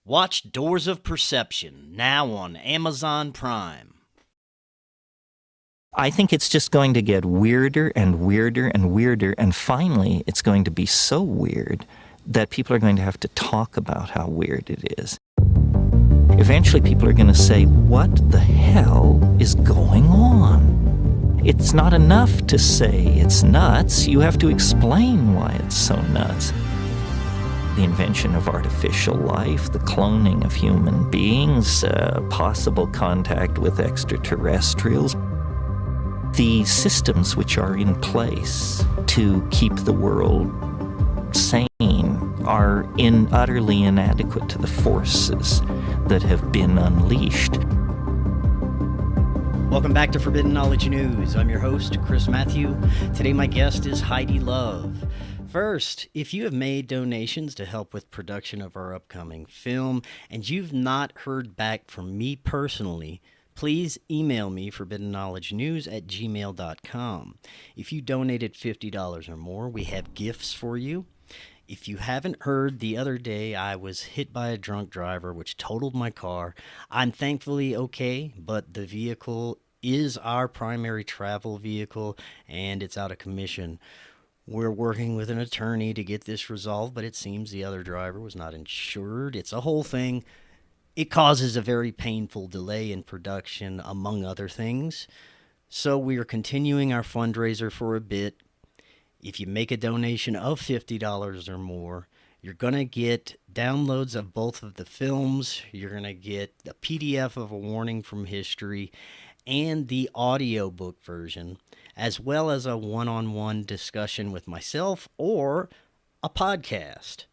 Watch Doors of Perception, now on Amazon Prime. I think it's just going to get weirder and weirder and weirder, and finally it's going to be so weird that people are going to have to talk about how weird it is. Eventually people are going to say, what the hell is going on? It's not enough to say it's nuts, you have to explain why it's so nuts. The invention of artificial life, the cloning of human beings, possible contact with extraterrestrials, the systems which are in place to keep the world sane are utterly inadequate to the forces that have been unleashed. Welcome back to Forbidden Knowledge News. I'm your host, Chris Matthew. Today my guest is Heidi Love. First, if you have made donations to help with production of our upcoming film and you've not heard back from me personally, please email me forbiddenknowledgenews@gmail.com. If you donated $50 or more, we have gifts for you. If you haven't heard, the other day I was hit by a drunk driver which totaled my car. I'm thankfully okay, but the vehicle is our primary travel vehicle and it's out of commission. We're working with an attorney to get this resolved, but it seems the other driver was not insured. It's a whole thing. It causes a very painful delay in production, among other things. So we are continuing our fundraiser for a bit. If you make a donation of $50 or more, you're going to get downloads of both of the films. You're going to get a PDF of a warning from history and the audiobook version, as well as a one-on-one discussion with myself or a podcast.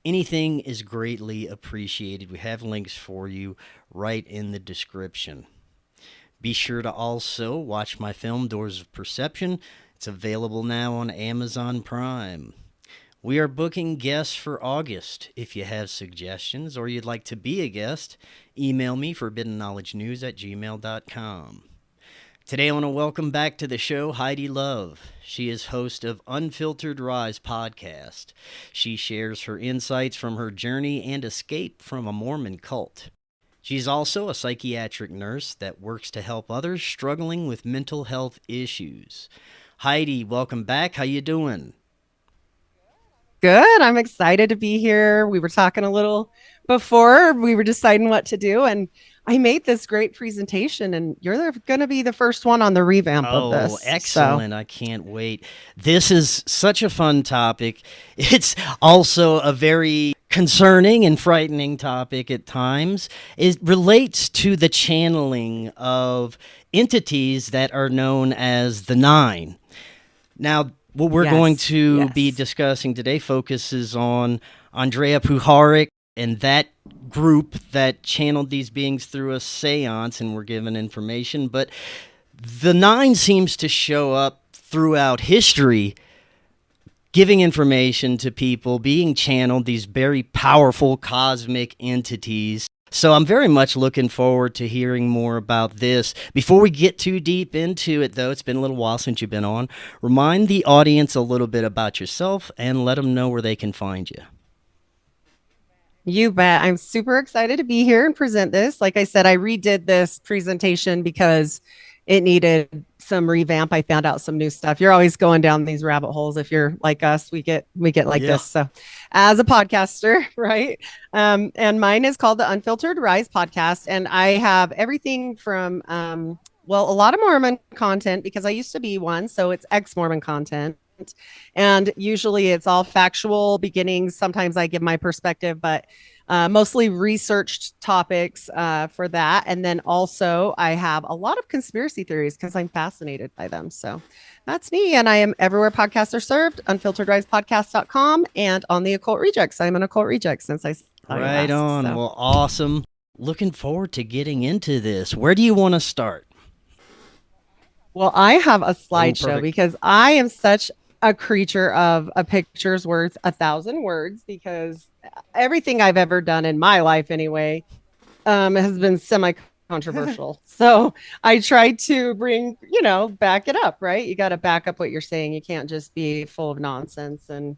Anything is greatly appreciated. We have links for you right in the description. Be sure to also watch my film, Doors of Perception. It's available now on Amazon Prime. We are booking guests for August. If you have suggestions or you'd like to be a guest, email me forbiddenknowledgenews@gmail.com. Today I want to welcome back to the show Heidi Love. She is host of Unfiltered Rise podcast. She shares her insights from her journey and escape from a Mormon cult. She's also a psychiatric nurse that works to help others struggling with mental health issues. Heidi, welcome back. How you doing? Good. I'm excited to be here. We were talking a little before we were deciding what to do, and I made this great presentation, and you're going to be the first one on the revamp of this. Oh, excellent. So. I can't wait. This is such a fun topic. It's also a very concerning and frightening topic at times. It relates to the channeling of entities that are known as the Nine. Now, what we're going to be discussing today focuses on Andrea Puharich and that group that channeled these beings through a seance and were given information. But the Nine seems to show up throughout history, giving information to people, being channeled, these very powerful cosmic entities. So I'm very much looking forward to hearing more about this. Before we get too deep into it, though, it's been a little while since you've been on. Remind the audience a little bit about yourself and let them know where they can find you. You bet. I'm super excited to be here and present this. Like I said, I redid this presentation because it needed some revamp. I found out some new stuff. You're always going down these rabbit holes. If you're like us, we get like this. So as a podcaster, right? And mine is called the Unfiltered Rise podcast. And I have everything from, a lot of Mormon content because I used to be one. So it's ex-Mormon content. And usually it's all factual beginnings. Sometimes I give my perspective, but mostly researched topics for that. And then also I have a lot of conspiracy theories because I'm fascinated by them. So that's me. And I am everywhere podcasts are served, unfilteredrisepodcast.com, and on the Occult Rejects. I'm an Occult Reject since I Right on. So. Well, awesome. Looking forward to getting into this. Where do you want to start? Well, I have a slideshow because I am such a creature of a picture's worth 1,000 words, because everything I've ever done in my life anyway has been semi-controversial. So I tried to back it up, right? You got to back up what you're saying. You can't just be full of nonsense and,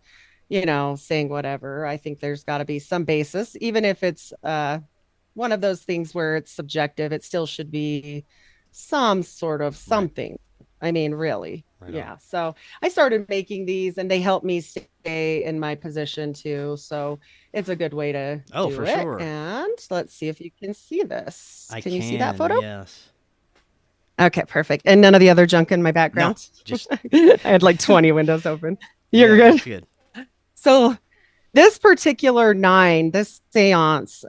saying whatever. I think there's got to be some basis, even if it's one of those things where it's subjective, it still should be some sort of something. I mean, really. Right Yeah. on. So I started making these and they help me stay in my position too. So it's a good way to Oh, do for it. sure. And let's see if you can see this. I Can you see that photo? yes. Okay, perfect. And none of the other junk in my No, background. just I had like 20 windows open. You're yeah, good. that's good. So this particular this seance,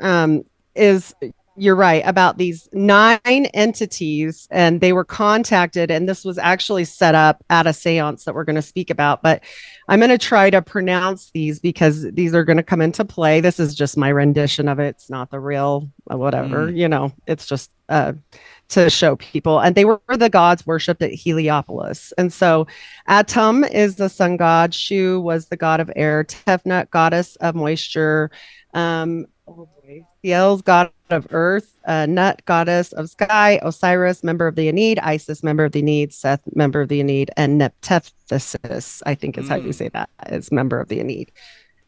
is, you're right, about these 9 entities, and they were contacted, and this was actually set up at a seance that we're going to speak about, but I'm going to try to pronounce these because these are going to come into play. This is just my rendition of it. It's not the real whatever, it's just to show people. And they were the gods worshipped at Heliopolis. And so Atum is the sun god, Shu was the god of air, Tefnut, goddess of moisture, Thiel's god of earth, Nut, goddess of sky, Osiris, member of the Aeneid, Isis, member of the Aeneid, Seth, member of the Aeneid, and Neptethys, I think is how you say that, is member of the Aeneid.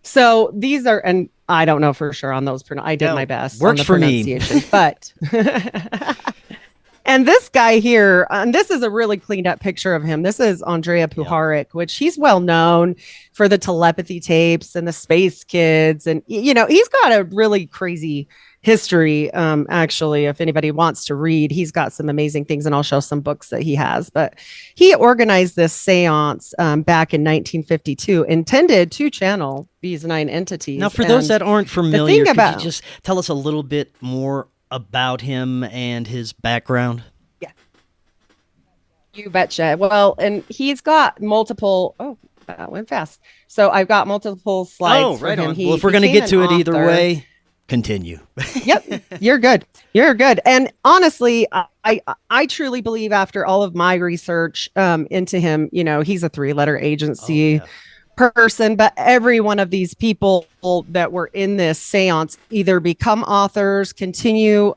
So these are, and I don't know for sure on those. I did my best. Works on the for me. But and this guy here, and this is a really cleaned up picture of him. This is Andrea Puharich, which he's well known for the telepathy tapes and the Space Kids. And, he's got a really crazy history. Actually, if anybody wants to read, he's got some amazing things, and I'll show some books that he has. But he organized this seance back in 1952, intended to channel these 9 entities. Now, for those that aren't familiar, could you just tell us a little bit more about him and his background? Yeah, you betcha. Well, and he's got multiple. Oh, that went fast. So I've got multiple slides. Oh, right on. Well, if we're going to get to it either way, continue. Yep, you're good. You're good. And honestly, I truly believe after all of my research into him, he's a 3-letter agency. Person, but every one of these people that were in this seance either become authors, continue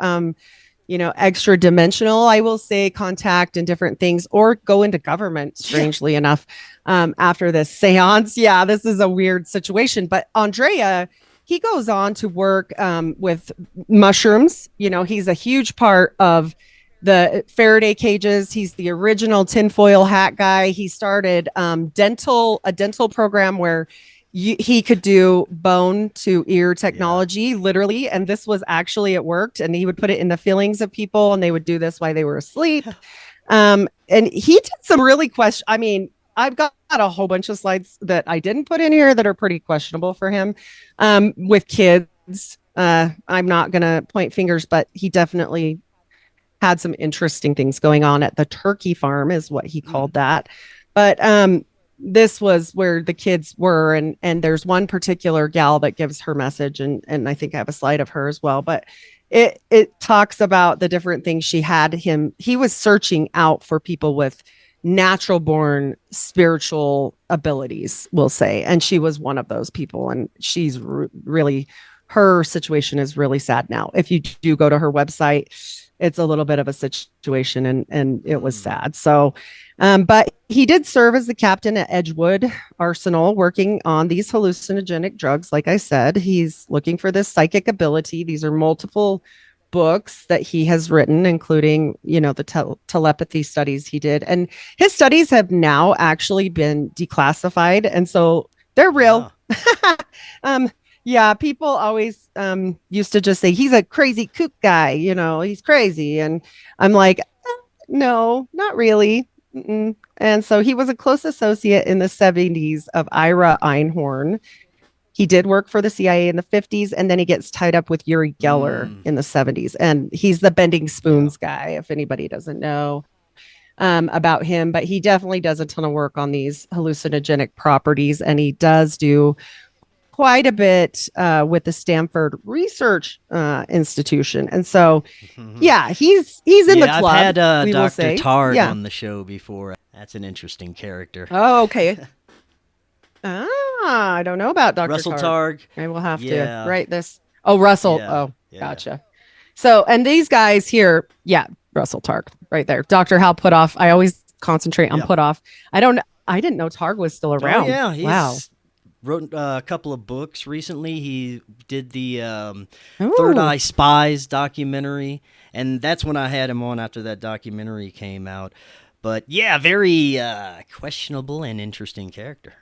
extra dimensional, I will say, contact and different things, or go into government, strangely enough, after this seance. Yeah, this is a weird situation. But Andrea, he goes on to work with mushrooms. He's a huge part of the Faraday cages. He's the original tinfoil hat guy. He started a dental program where he could do bone to ear technology, literally. And this was actually, it worked. And he would put it in the fillings of people, and they would do this while they were asleep. And he did some really I've got a whole bunch of slides that I didn't put in here that are pretty questionable for him with kids. I'm not going to point fingers, but he definitely had some interesting things going on at the turkey farm, is what he called that. But this was where the kids were. And there's one particular gal that gives her message. And I think I have a slide of her as well. But it talks about the different things he was searching out for people with natural born spiritual abilities, we'll say. And she was one of those people. And she's really, her situation is really sad now. If you do go to her website, it's a little bit of a situation, and it was sad. So, but he did serve as the captain at Edgewood Arsenal, working on these hallucinogenic drugs. Like I said, he's looking for this psychic ability. These are multiple books that he has written, including, the telepathy studies he did. And his studies have now actually been declassified. And so they're real. Yeah, people always used to just say he's a crazy kook guy, he's crazy. And I'm like, no, not really. Mm-mm. And so he was a close associate in the 70s of Ira Einhorn. He did work for the CIA in the 50s, and then he gets tied up with Uri Geller in the 70s. And he's the bending spoons guy, if anybody doesn't know about him. But he definitely does a ton of work on these hallucinogenic properties, and he does do quite a bit with the Stanford Research Institution. And so, he's in the club. I've had Dr. Tard on the show before. That's an interesting character. Oh, okay. I don't know about Dr. Russell Targ. I will have to write this. Oh, Russell. Gotcha. So, and these guys here, Russell Targ right there. Dr. Hal Putoff. I always concentrate on Putoff. I didn't know Targ was still around. Oh, yeah. Wow. Wrote a couple of books recently. He did the Third Ooh. Eye Spies documentary, and that's when I had him on after that documentary came out. But yeah, very questionable and interesting character.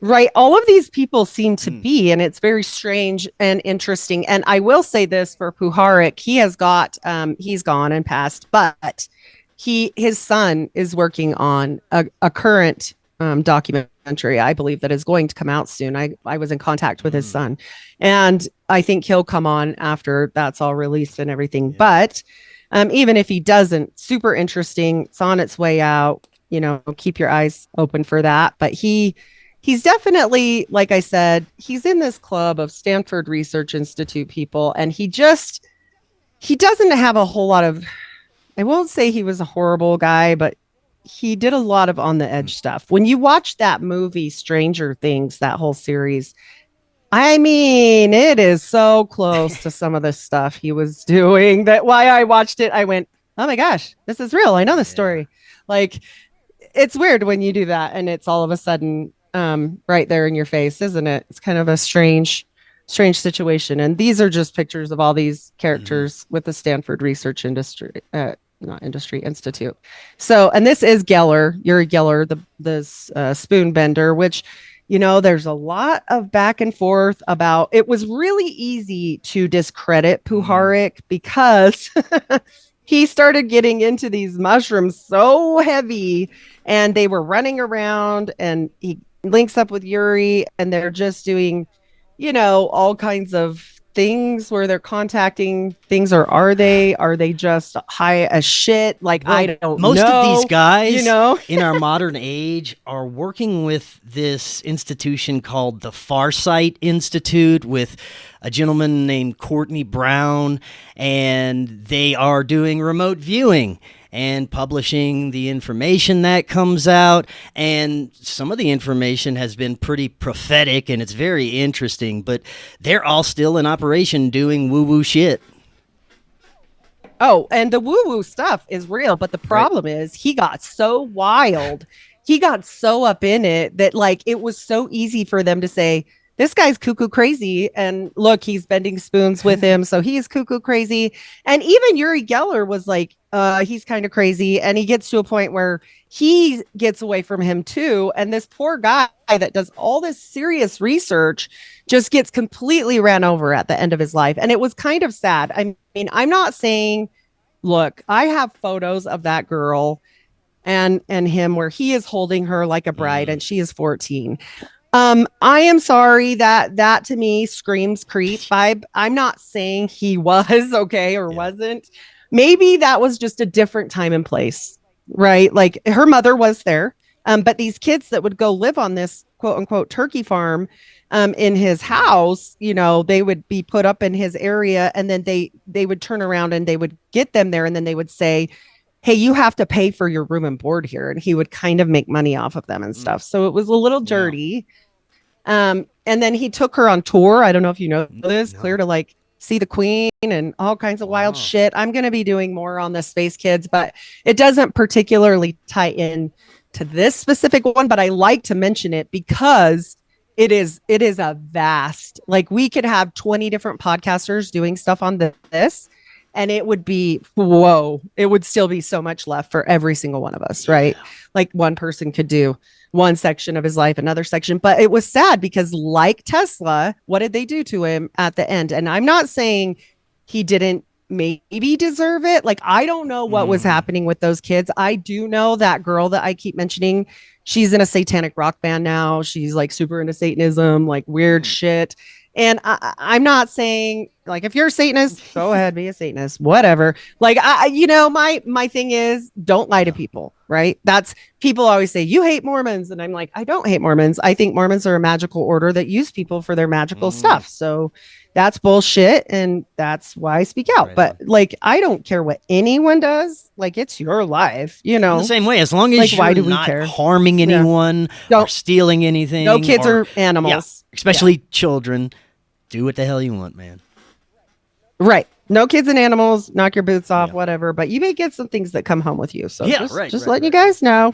Right. All of these people seem to be, and it's very strange and interesting. And I will say this for Puharik, he's gone and passed, but his son is working on a current documentary, I believe, that is going to come out soon. I was in contact with his son, and I think he'll come on after that's all released and everything. Yeah. But even if he doesn't, super interesting. It's on its way out. Keep your eyes open for that. But he's definitely, like I said, he's in this club of Stanford Research Institute people, and he doesn't have a whole lot of, I won't say he was a horrible guy, but he did a lot of on the edge stuff. When you watch that movie, Stranger Things, that whole series, I mean, it is so close to some of the stuff he was doing that why I watched it, I went, oh my gosh, this is real. I know this story. Like, it's weird when you do that and it's all of a sudden right there in your face, isn't it? It's kind of a strange situation. And these are just pictures of all these characters with the Stanford Research Institute. So, and this is Geller, Uri Geller, the spoon bender, which, there's a lot of back and forth about. It was really easy to discredit Puharik because he started getting into these mushrooms so heavy, and they were running around, and he links up with Uri, and they're just doing, all kinds of things where they're contacting things, or are they just high as shit? Like, well, I don't most know. Most of these guys, in our modern age are working with this institution called the Farsight Institute with a gentleman named Courtney Brown, and they are doing remote viewing and publishing the information that comes out. And some of the information has been pretty prophetic, and it's very interesting, but they're all still in operation doing woo-woo shit. Oh, and the woo-woo stuff is real, but the problem is he got so wild. He got so up in it that, like, it was so easy for them to say, this guy's cuckoo crazy. And look, he's bending spoons with him, so he's cuckoo crazy. And even Uri Geller was like, he's kind of crazy. And he gets to a point where he gets away from him too. And this poor guy that does all this serious research just gets completely ran over at the end of his life. And it was kind of sad. I mean, I'm not saying, look, I have photos of that girl and him where he is holding her like a bride, and she is 14. I am sorry that to me screams creep vibe. I'm not saying he was okay or wasn't. Maybe that was just a different time and place, right? Like, her mother was there. But these kids that would go live on this quote unquote turkey farm in his house, they would be put up in his area, and then they would turn around and they would get them there, and then they would say, hey, you have to pay for your room and board here. And he would kind of make money off of them and stuff. So it was a little dirty. And then he took her on tour. I don't know if you know this, clear to like see the Queen and all kinds of wild shit. I'm going to be doing more on the Space Kids, but it doesn't particularly tie in to this specific one, but I like to mention it because it is a vast, like, we could have 20 different podcasters doing stuff on this, and it would be, it would still be so much left for every single one of us, right? Like, one person could do one section of his life, another section. But it was sad because, like Tesla, what did they do to him at the end? And I'm not saying he didn't maybe deserve it. Like, I don't know what was happening with those kids. I do know that girl that I keep mentioning, she's in a satanic rock band now. She's like super into Satanism, like weird shit. And I'm not saying, like, if you're a Satanist, go ahead, be a Satanist, whatever. Like, my thing is, don't lie to people, right? That's, people always say, you hate Mormons. And I'm like, I don't hate Mormons. I think Mormons are a magical order that use people for their magical stuff. So that's bullshit. And that's why I speak out. But like, I don't care what anyone does. Like, it's your life, In the same way, as long as like, you're why do we not care? harming anyone or stealing anything. No kids or animals. Especially children. Do what the hell you want, man. Right. No kids and animals, knock your boots off, Yeah. whatever. But you may get some things that come home with you. So Yeah, just letting you guys know.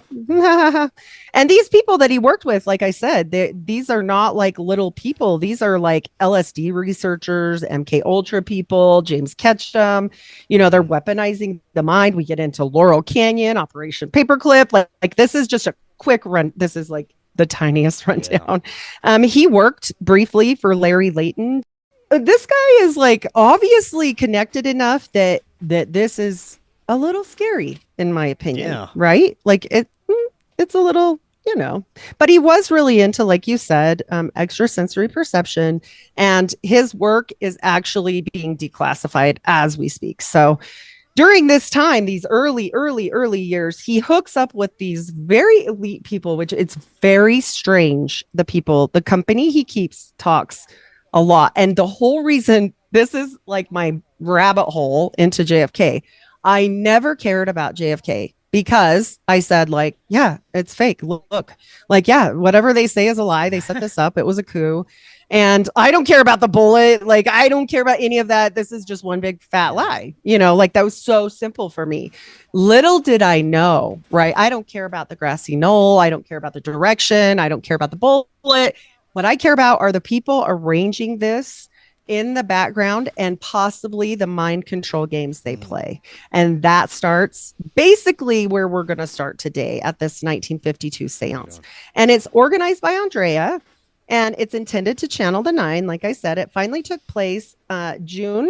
And these people that he worked with, like I said, these are not like little people. These are like LSD researchers, MK Ultra people, James Ketchum. You know, they're weaponizing the mind. We get into Laurel Canyon, Operation Paperclip. Like this is just a quick run. This is like the tiniest rundown. He worked briefly for Larry Layton. This guy is like obviously connected enough that this is a little scary in my opinion, right? Like it's a little, you know, but he was really into, like you said, extrasensory perception, and his work is actually being declassified as we speak. So during this time, these early years, he hooks up with these very elite people, which it's very strange. The company he keeps talks a lot. And the whole reason, this is like my rabbit hole into JFK. I never cared about JFK because I said, like, yeah, it's fake. Look, like, yeah, whatever they say is a lie. They set this up. It was a coup. And I don't care about the bullet. Like, I don't care about any of that. This is just one big fat lie. You know, like that was so simple for me. Little did I know, right? I don't care about the grassy knoll. I don't care about the direction. I don't care about the bullet. What I care about are the people arranging this in the background and possibly the mind control games they play. And that starts basically where we're going to start today at this 1952 seance. And it's organized by Andrea, and it's intended to channel the nine. Like I said, it finally took place June,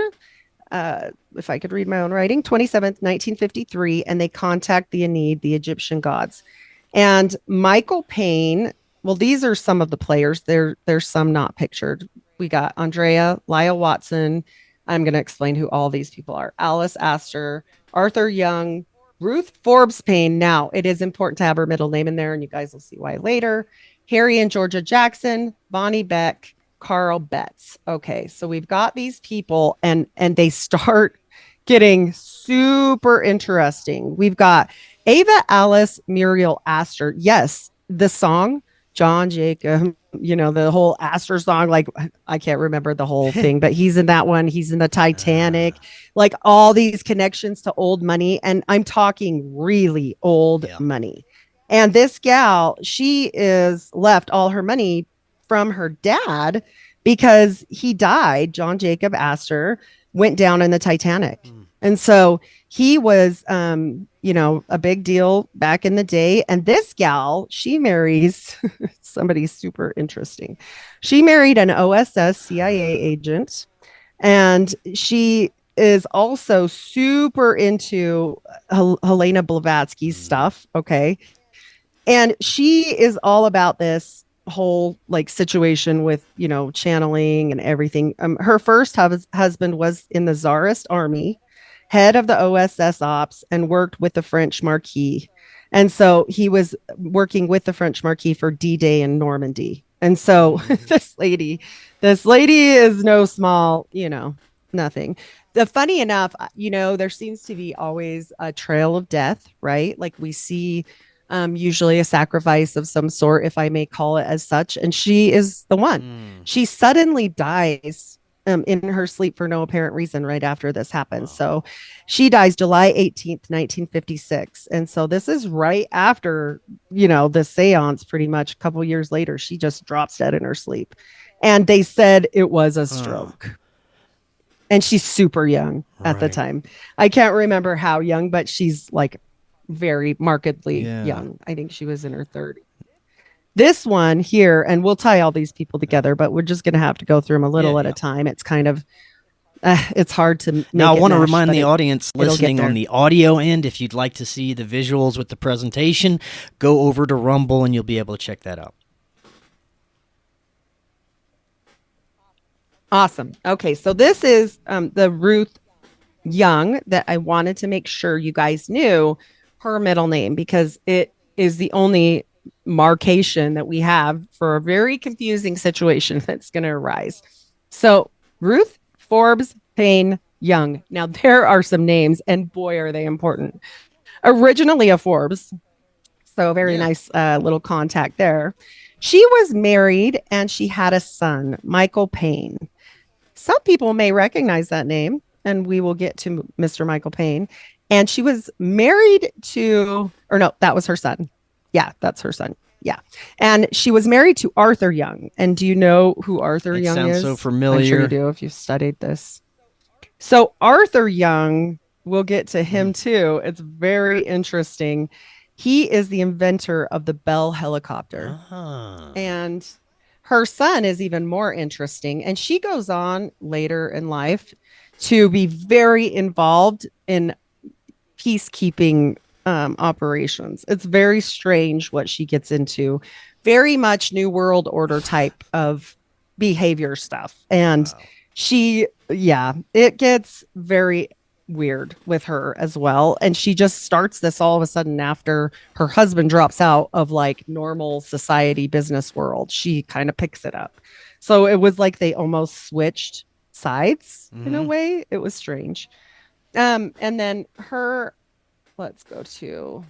if I could read my own writing, 27th, 1953. And they contact the Aeneid, the Egyptian gods. And Michael Payne, well, these are some of the players. There's some not pictured. We got Andrea, Lyle Watson. I'm going to explain who all these people are. Alice Astor, Arthur Young, Ruth Forbes Payne. Now, it is important to have her middle name in there, and you guys will see why later. Harry and Georgia Jackson, Bonnie Beck, Carl Betts. Okay, so we've got these people, and they start getting super interesting. We've got Ava Alice Muriel Astor. Yes, the song John Jacob, you know, the whole Astor song, like I can't remember the whole thing, but he's in that one. He's in the Titanic, like all these connections to old money. And I'm talking really old money. And this gal, she is left all her money from her dad because he died. John Jacob Astor went down in the Titanic. And so he was, you know, a big deal back in the day. And this gal, she marries somebody super interesting. She married an OSS CIA agent, and she is also super into Helena Blavatsky's stuff. Okay. And she is all about this whole like situation with, you know, channeling and everything. Her first husband was in the Tsarist army, head of the OSS ops, and worked with the French Marquis. And so he was working with the French Marquis for D-Day in Normandy. And so this lady is no small, you know, nothing. Funny enough, you know, there seems to be always a trail of death, right? Like we see usually a sacrifice of some sort, if I may call it as such. And she is the one. She suddenly dies in her sleep for no apparent reason right after this happens. So she dies July 18th, 1956. And so this is right after, you know, the seance, pretty much a couple years later. She just drops dead in her sleep. And they said it was a stroke. And she's super young at the time. I can't remember how young, but she's like very markedly young. I think she was in her 30s. This one here, and we'll tie all these people together, but we're just going to have to go through them a little at a time. It's kind of, it's hard to make Now, I want to mesh, remind the audience listening on the audio end, if you'd like to see the visuals with the presentation, go over to Rumble and you'll be able to check that out. Awesome. Okay, so this is the Ruth Young that I wanted to make sure you guys knew her middle name, because it is the only marcation that we have for a very confusing situation that's going to arise. So Ruth Forbes Payne Young. Now there are some names, and boy, are they important. Originally a Forbes, so very nice little contact there. She was married and she had a son, Michael Payne. Some people may recognize that name. and we will get to Mr. Michael Payne. And she was married to, or no, that was her son. Yeah, that's her son. Yeah. And she was married to Arthur Young. And do you know who Arthur It Young sounds is? so I'm sure familiar. you do if you've studied this. So Arthur Young, we'll get to him too. It's very interesting. He is the inventor of the Bell helicopter. Ah. And her son is even more interesting. And she goes on later in life to be very involved in peacekeeping operations. It's very strange what she gets into. Very much New World Order type of behavior stuff. And Wow. it gets very weird with her as well. And she just starts this all of a sudden after her husband drops out of like normal society business world. She kind of picks it up. So it was like they almost switched sides in a way. It was strange. And then let's go to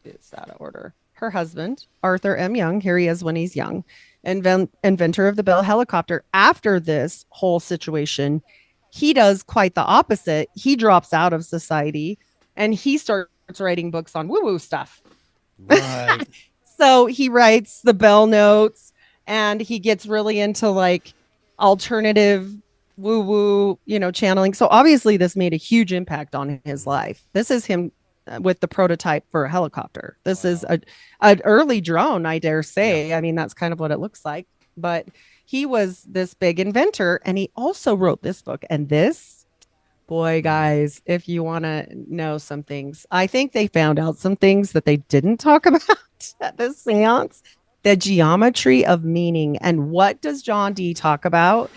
it's out of order. Her husband, Arthur M. Young, here he is when he's young, inventor of the Bell helicopter. After this whole situation, he does quite the opposite. He drops out of society and he starts writing books on woo-woo stuff. Right. So he writes the Bell notes and he gets really into like alternative woo-woo, channeling. So obviously this made a huge impact on his life. This is him with the prototype for a helicopter. This is an early drone, I dare say. Yeah. I mean, that's kind of what it looks like. But he was this big inventor, and he also wrote this book. And this, boy, guys, if you want to know some things, I think they found out some things that they didn't talk about at this seance. The geometry of meaning. And what does John Dee talk about?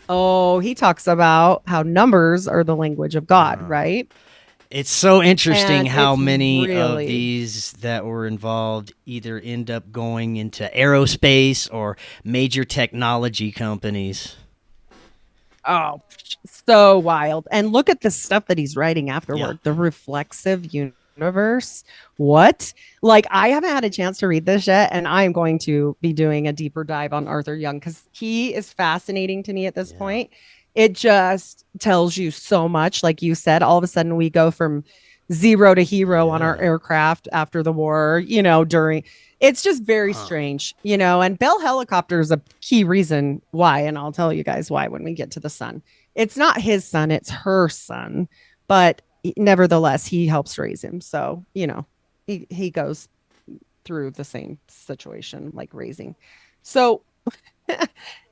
Oh, he talks about how numbers are the language of God, right? It's so interesting And how it's many of really- these that were involved either end up going into aerospace or major technology companies. Oh, so wild. And look at the stuff that he's writing afterward. The reflexive universe. What? Like, I haven't had a chance to read this yet, and I'm going to be doing a deeper dive on Arthur Young because he is fascinating to me at this point. It just tells you so much. Like you said, all of a sudden we go from zero to hero on our aircraft after the war, during it's just very strange, and Bell helicopter is a key reason why. And I'll tell you guys why when we get to the son. It's not his son, it's her son. But nevertheless, he helps raise him. So, he goes through the same situation like raising. So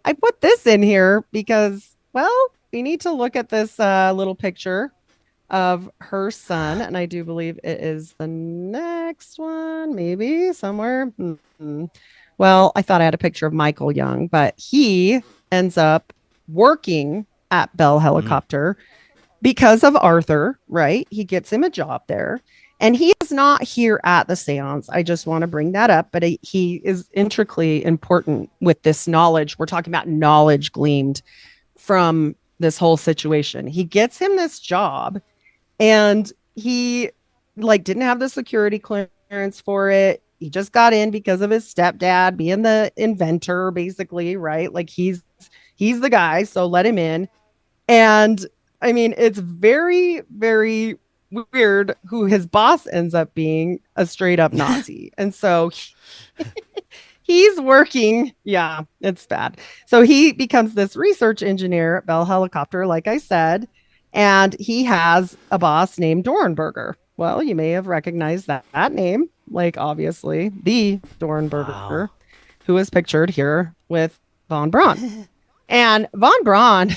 I put this in here because, well, we need to look at this little picture of her son. And I do believe it is the next one, maybe somewhere. Well, I thought I had a picture of Michael Young, but he ends up working at Bell Helicopter because of Arthur, right? He gets him a job there. And he is not here at the seance. I just want to bring that up. But he is intricately important with this knowledge. We're talking about knowledge gleaned from this whole situation. He gets him this job and he didn't have the security clearance for it. He just got in because of his stepdad being the inventor, basically, right? Like he's the guy, so let him in. And I mean, it's very, very weird who his boss ends up being, a straight up Nazi. And so he's working. Yeah, it's bad. So he becomes this research engineer at Bell Helicopter, like I said, and he has a boss named Dornberger. Well, you may have recognized that name, like obviously the Dornberger, who is pictured here with von Braun. And von Braun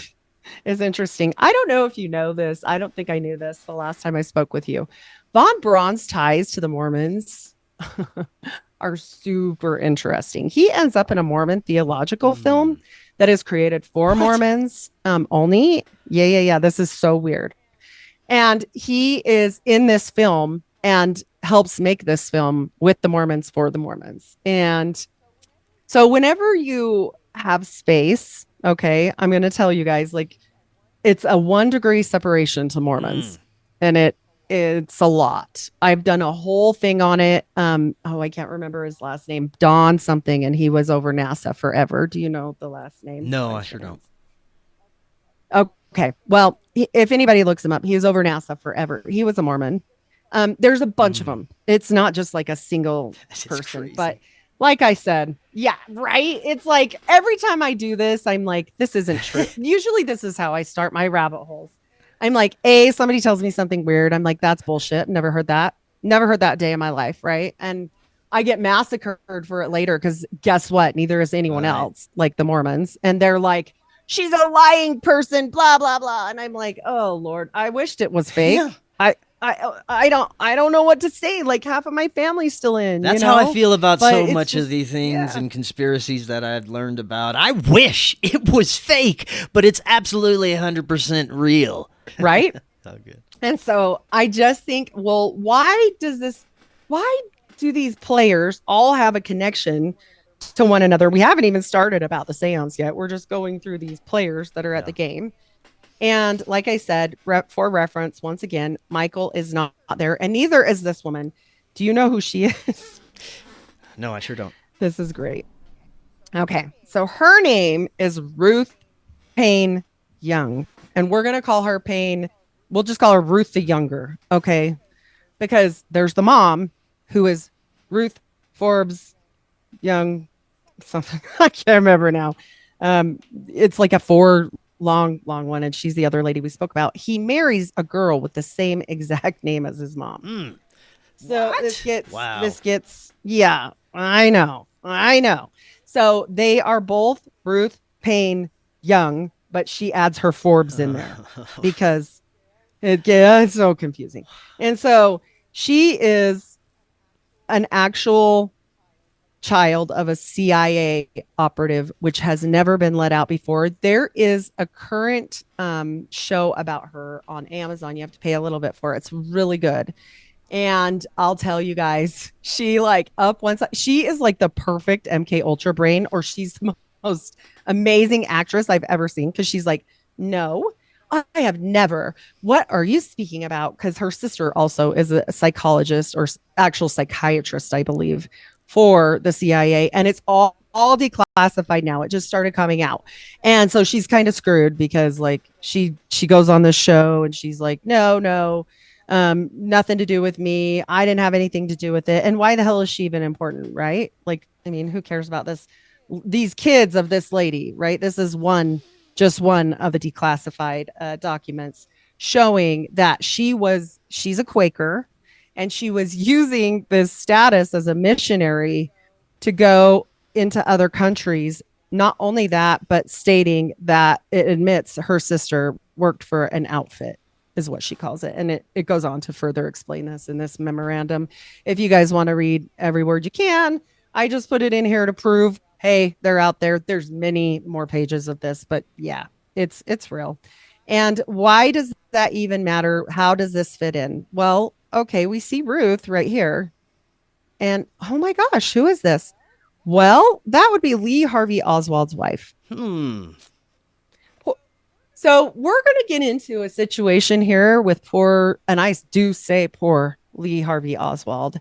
is interesting. I don't know if you know this. I don't think I knew this the last time I spoke with you. Von Braun's ties to the Mormons are super interesting. He ends up in a Mormon theological film that is created for Mormons only. Yeah. This is so weird. And he is in this film and helps make this film with the Mormons for the Mormons. And so whenever you have space, okay, I'm going to tell you guys, it's a 1 degree separation to Mormons. And it's a lot. I've done a whole thing on it. I can't remember his last name, Don something, and he was over NASA forever. Do you know the last name? No, I sure don't. Okay. Well, if anybody looks him up, he was over NASA forever. He was a Mormon. There's a bunch of them. It's not just like a single person, crazy. but like I said, yeah, right. It's like every time I do this, I'm like, this isn't true. Usually this is how I start my rabbit holes. I'm like, somebody tells me something weird. I'm like, that's bullshit. Never heard that. Never heard that day in my life. Right. And I get massacred for it later because guess what? Neither is anyone else, like the Mormons. And they're like, she's a lying person, blah, blah, blah. And I'm like, oh Lord, I wished it was fake. Yeah. I don't know what to say. Like half of my family's still in. That's how I feel about so much of these things and conspiracies that I've learned about. I wish it was fake, but it's absolutely 100% real. Right? Oh, good. And so I just think, well, why do these players all have a connection to one another? We haven't even started about the seance yet. We're just going through these players that are at the game. And like I said, for reference, once again, Michael is not there, and neither is this woman. Do you know who she is? No, I sure don't. This is great. Okay, so her name is Ruth Payne Young, and we're going to call her Payne. We'll just call her Ruth the Younger, okay? Because there's the mom, who is Ruth Forbes Young, something. I can't remember now. It's like a 4 long one, and she's the other lady we spoke about. He marries a girl with the same exact name as his mom. So this gets yeah, I know. So they are both Ruth Payne Young, but she adds her Forbes in there because it's so confusing. And so she is an actual child of a CIA operative, which has never been let out before. There is a current show about her on Amazon. You have to pay a little bit for it. It's really good. And I'll tell you guys, she like up one side. She is like the perfect MK Ultra brain, or she's the most amazing actress I've ever seen. Cause she's like, no, I have never. What are you speaking about? Because her sister also is a psychologist or actual psychiatrist, I believe, for the CIA, and it's all declassified now. It just started coming out, and so she's kind of screwed because like she goes on this show and she's like, no, nothing to do with me. I didn't have anything to do with it. And why the hell is she even important, right? Like, I mean, who cares about these kids of this lady, right? This is just one of the declassified documents showing that she's a Quaker. And she was using this status as a missionary to go into other countries. Not only that, but stating that it admits her sister worked for an outfit, is what she calls it. And it goes on to further explain this in this memorandum. If you guys want to read every word you can, I just put it in here to prove, hey, they're out there. There's many more pages of this, but yeah, it's real. And why does that even matter? How does this fit in? Well, okay, we see Ruth right here. And oh my gosh, who is this? Well, that would be Lee Harvey Oswald's wife. So we're going to get into a situation here with poor, and I do say poor Lee Harvey Oswald,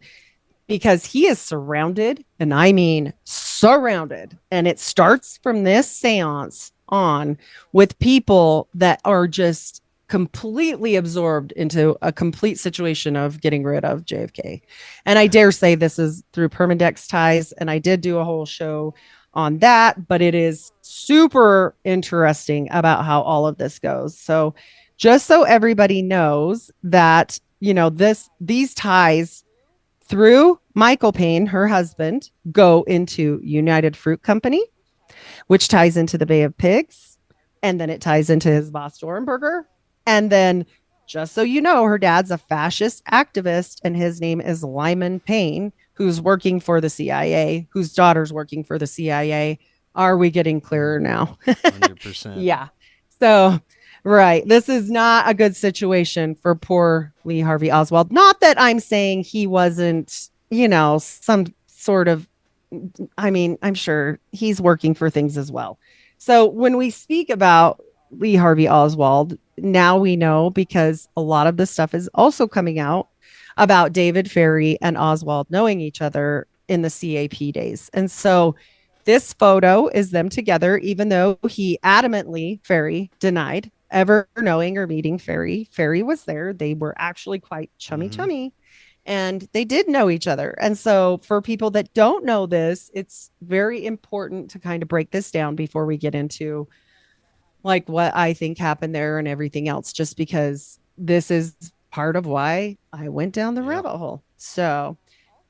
because he is surrounded, and I mean surrounded. And it starts from this seance on with people that are just completely absorbed into a complete situation of getting rid of JFK. And I dare say this is through Permindex ties. And I did do a whole show on that, but it is super interesting about how all of this goes. So just so everybody knows that, you know, these ties through Michael Payne, her husband, go into United Fruit Company, which ties into the Bay of Pigs. And then it ties into his boss, Dornberger. And then, just so you know, her dad's a fascist activist, and his name is Lyman Payne, who's working for the CIA, whose daughter's working for the CIA. Are we getting clearer now? 100%. Yeah. So, right. This is not a good situation for poor Lee Harvey Oswald. Not that I'm saying he wasn't, you know, some sort of, I mean, I'm sure he's working for things as well. So when we speak about Lee Harvey Oswald, now we know, because a lot of this stuff is also coming out about David Ferrie and Oswald knowing each other in the CAP days. And so this photo is them together, even though he adamantly, Ferrie, denied ever knowing or meeting Fairy was there. They were actually quite chummy and they did know each other. And so for people that don't know this, it's very important to kind of break this down before we get into like what I think happened there and everything else, just because this is part of why I went down the Yeah. rabbit hole. So,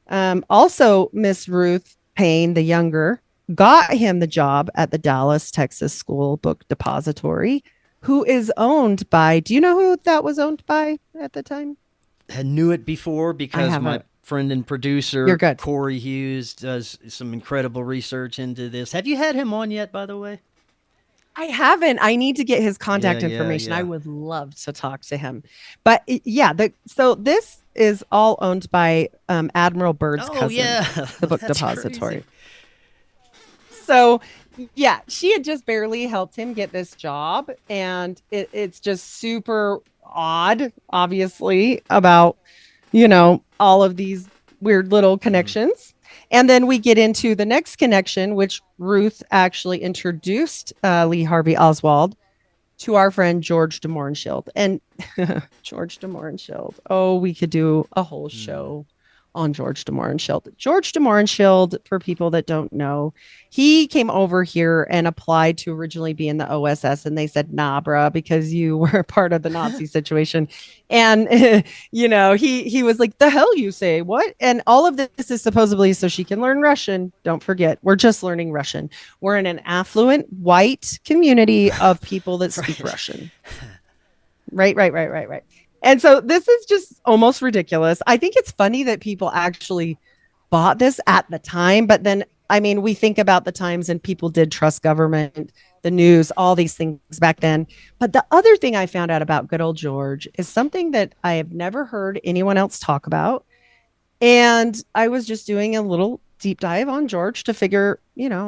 also, Miss Ruth Payne, the younger, got him the job at the Dallas, Texas School Book Depository, who is owned by, do you know who that was owned by at the time? I knew it before I because my haven't. friend and You're producer good. Cory Hughes does some incredible research into this. Have you had him on yet, by the way? I haven't. I need to get his Yeah, contact yeah, information. I yeah. would love to talk to him. But yeah, so this is all owned by Admiral Byrd's Oh, cousin, yeah. the book That's depository. crazy. So yeah, she had just barely helped him get this job, and it's just super odd, obviously, about all of these weird little connections. And then we get into the next connection, which Ruth actually introduced Lee Harvey Oswald to our friend George de Mohrenschildt. And George de Mohrenschildt, oh, we could do a whole show on George de Mohrenschildt. George de Mohrenschildt, for people that don't know, he came over here and applied to originally be in the OSS, and they said, nah, bruh, because you were part of the Nazi situation. And, he was like, the hell you say, what? And all of this is supposedly so she can learn Russian. Don't forget, we're just learning Russian. We're in an affluent white community of people that speak Russian. Right. And so this is just almost ridiculous. I think it's funny that people actually bought this at the time, but then, I mean, we think about the times and people did trust government, the news, all these things back then. But the other thing I found out about good old George is something that I have never heard anyone else talk about. And I was just doing a little deep dive on George to figure,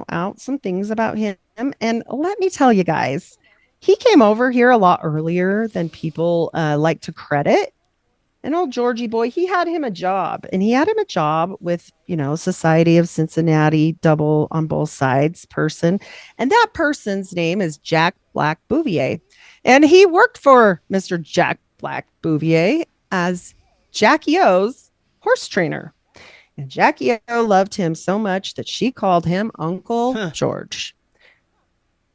out some things about him. And let me tell you guys, he came over here a lot earlier than people like to credit. And old Georgie boy, he had him a job, and he had him a job with, Society of Cincinnati, double on both sides person. And that person's name is Jack Black Bouvier. And he worked for Mr. Jack Black Bouvier as Jackie O's horse trainer. And Jackie O loved him so much that she called him Uncle George.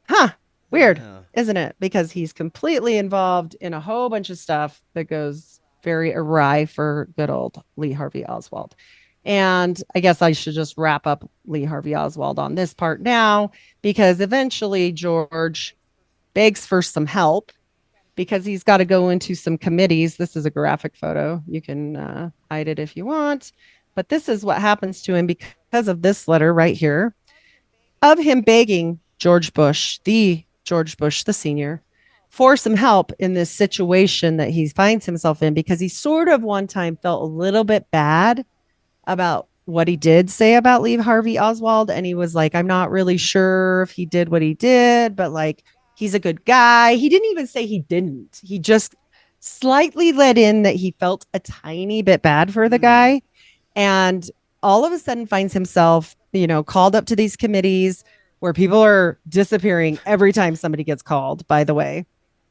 Huh. Weird, isn't it? Because he's completely involved in a whole bunch of stuff that goes very awry for good old Lee Harvey Oswald. And I guess I should just wrap up Lee Harvey Oswald on this part now, because eventually George begs for some help because he's got to go into some committees. This is a graphic photo. You can hide it if you want. But this is what happens to him because of this letter right here of him begging George Bush, the senior, for some help in this situation that he finds himself in, because he sort of one time felt a little bit bad about what he did say about Lee Harvey Oswald. And he was like, I'm not really sure if he did what he did, but like, he's a good guy. He didn't even say he didn't. He just slightly let in that he felt a tiny bit bad for the guy. And all of a sudden finds himself, called up to these committees where people are disappearing every time somebody gets called, by the way.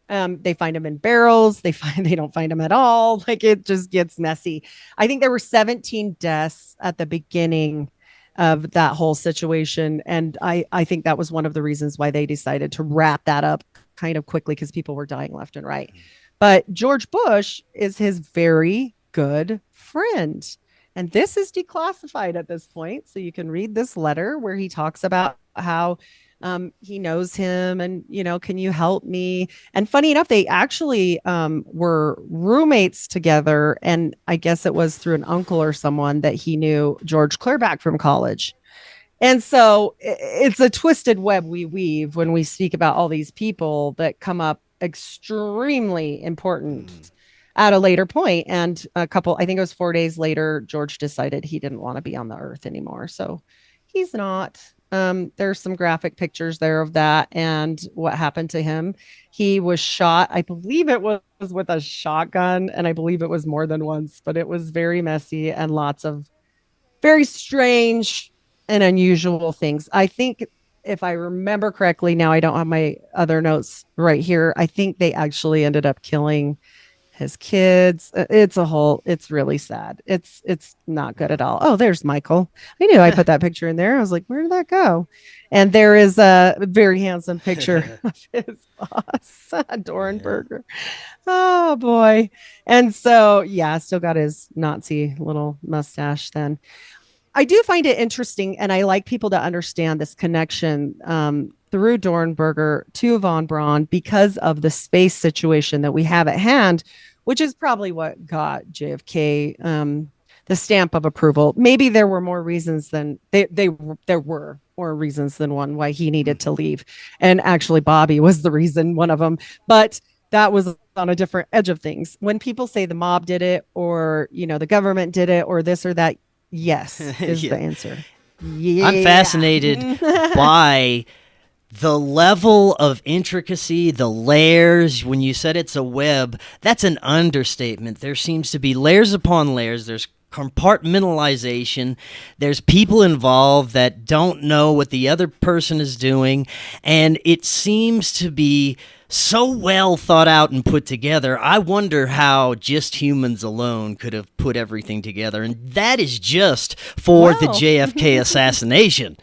They find him in barrels. They don't find him at all. Like, it just gets messy. I think there were 17 deaths at the beginning of that whole situation. And I think that was one of the reasons why they decided to wrap that up kind of quickly, because people were dying left and right. But George Bush is his very good friend. And this is declassified at this point. So you can read this letter where he talks about how he knows him and, can you help me? And funny enough, they actually were roommates together. And I guess it was through an uncle or someone that he knew George Clearback from college. And so it's a twisted web we weave when we speak about all these people that come up extremely important at a later point. And I think it was 4 days later, George decided he didn't want to be on the earth anymore. So he's not. There's some graphic pictures there of that and what happened to him. He was shot. I believe it was with a shotgun, and I believe it was more than once, but it was very messy and lots of very strange and unusual things. I think if I remember correctly, now I don't have my other notes right here. I think they actually ended up killing his kids. It's really sad. It's not good at all. Oh, there's Michael. I knew I put that picture in there. I was like, where did that go? And there is a very handsome picture of his boss, Dornberger. Oh boy. And so, yeah, still got his Nazi little mustache then. I do find it interesting, and I like people to understand this connection through Dornberger to von Braun because of the space situation that we have at hand, which is probably what got JFK the stamp of approval. Maybe there were more reasons than there were more reasons than one why he needed to leave, and actually Bobby was the reason, one of them, but that was on a different edge of things. When people say the mob did it, or the government did it, or this or that, yes is the answer. Yeah. I'm fascinated by the level of intricacy, the layers. When you said it's a web, that's an understatement. There seems to be layers upon layers. There's compartmentalization. There's people involved that don't know what the other person is doing, and it seems to be so well thought out and put together. I wonder how just humans alone could have put everything together, and that is just for the JFK assassination.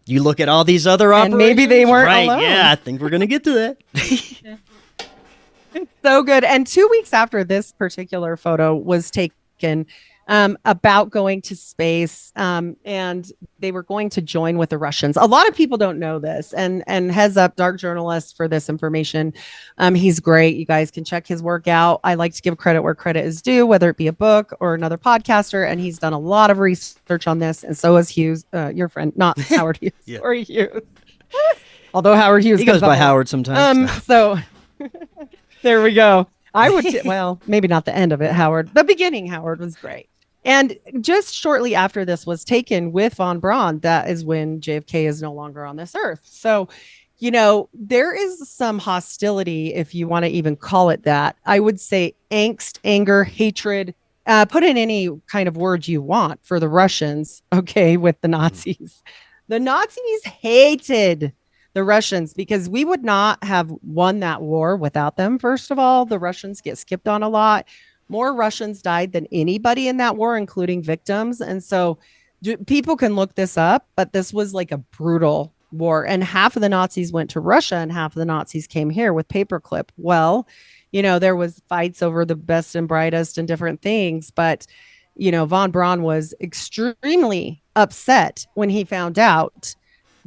You look at all these other operations, and maybe they weren't alone. Yeah, I think we're going to get to that. It's so good. And 2 weeks after this particular photo was taken, about going to space, and they were going to join with the Russians. A lot of people don't know this, and heads up, Dark Journalist, for this information. He's great. You guys can check his work out. I like to give credit where credit is due, whether it be a book or another podcaster, and he's done a lot of research on this, and so has Hughes, your friend, not Howard Hughes, yeah. Cory Hughes. Although Howard Hughes, he goes by Howard sometimes. So there we go. I would, well, maybe not the end of it, Howard. The beginning, Howard, was great. And just shortly after this was taken with von Braun, that is when JFK is no longer on this earth. So, there is some hostility, if you want to even call it that. I would say angst, anger, hatred, put in any kind of word you want for the Russians, okay, with the Nazis. The Nazis hated the Russians because we would not have won that war without them. First of all, the Russians get skipped on a lot. More Russians died than anybody in that war, including victims. And so people can look this up, but this was like a brutal war. And half of the Nazis went to Russia and half of the Nazis came here with paperclip. Well, there was fights over the best and brightest and different things. But, von Braun was extremely upset when he found out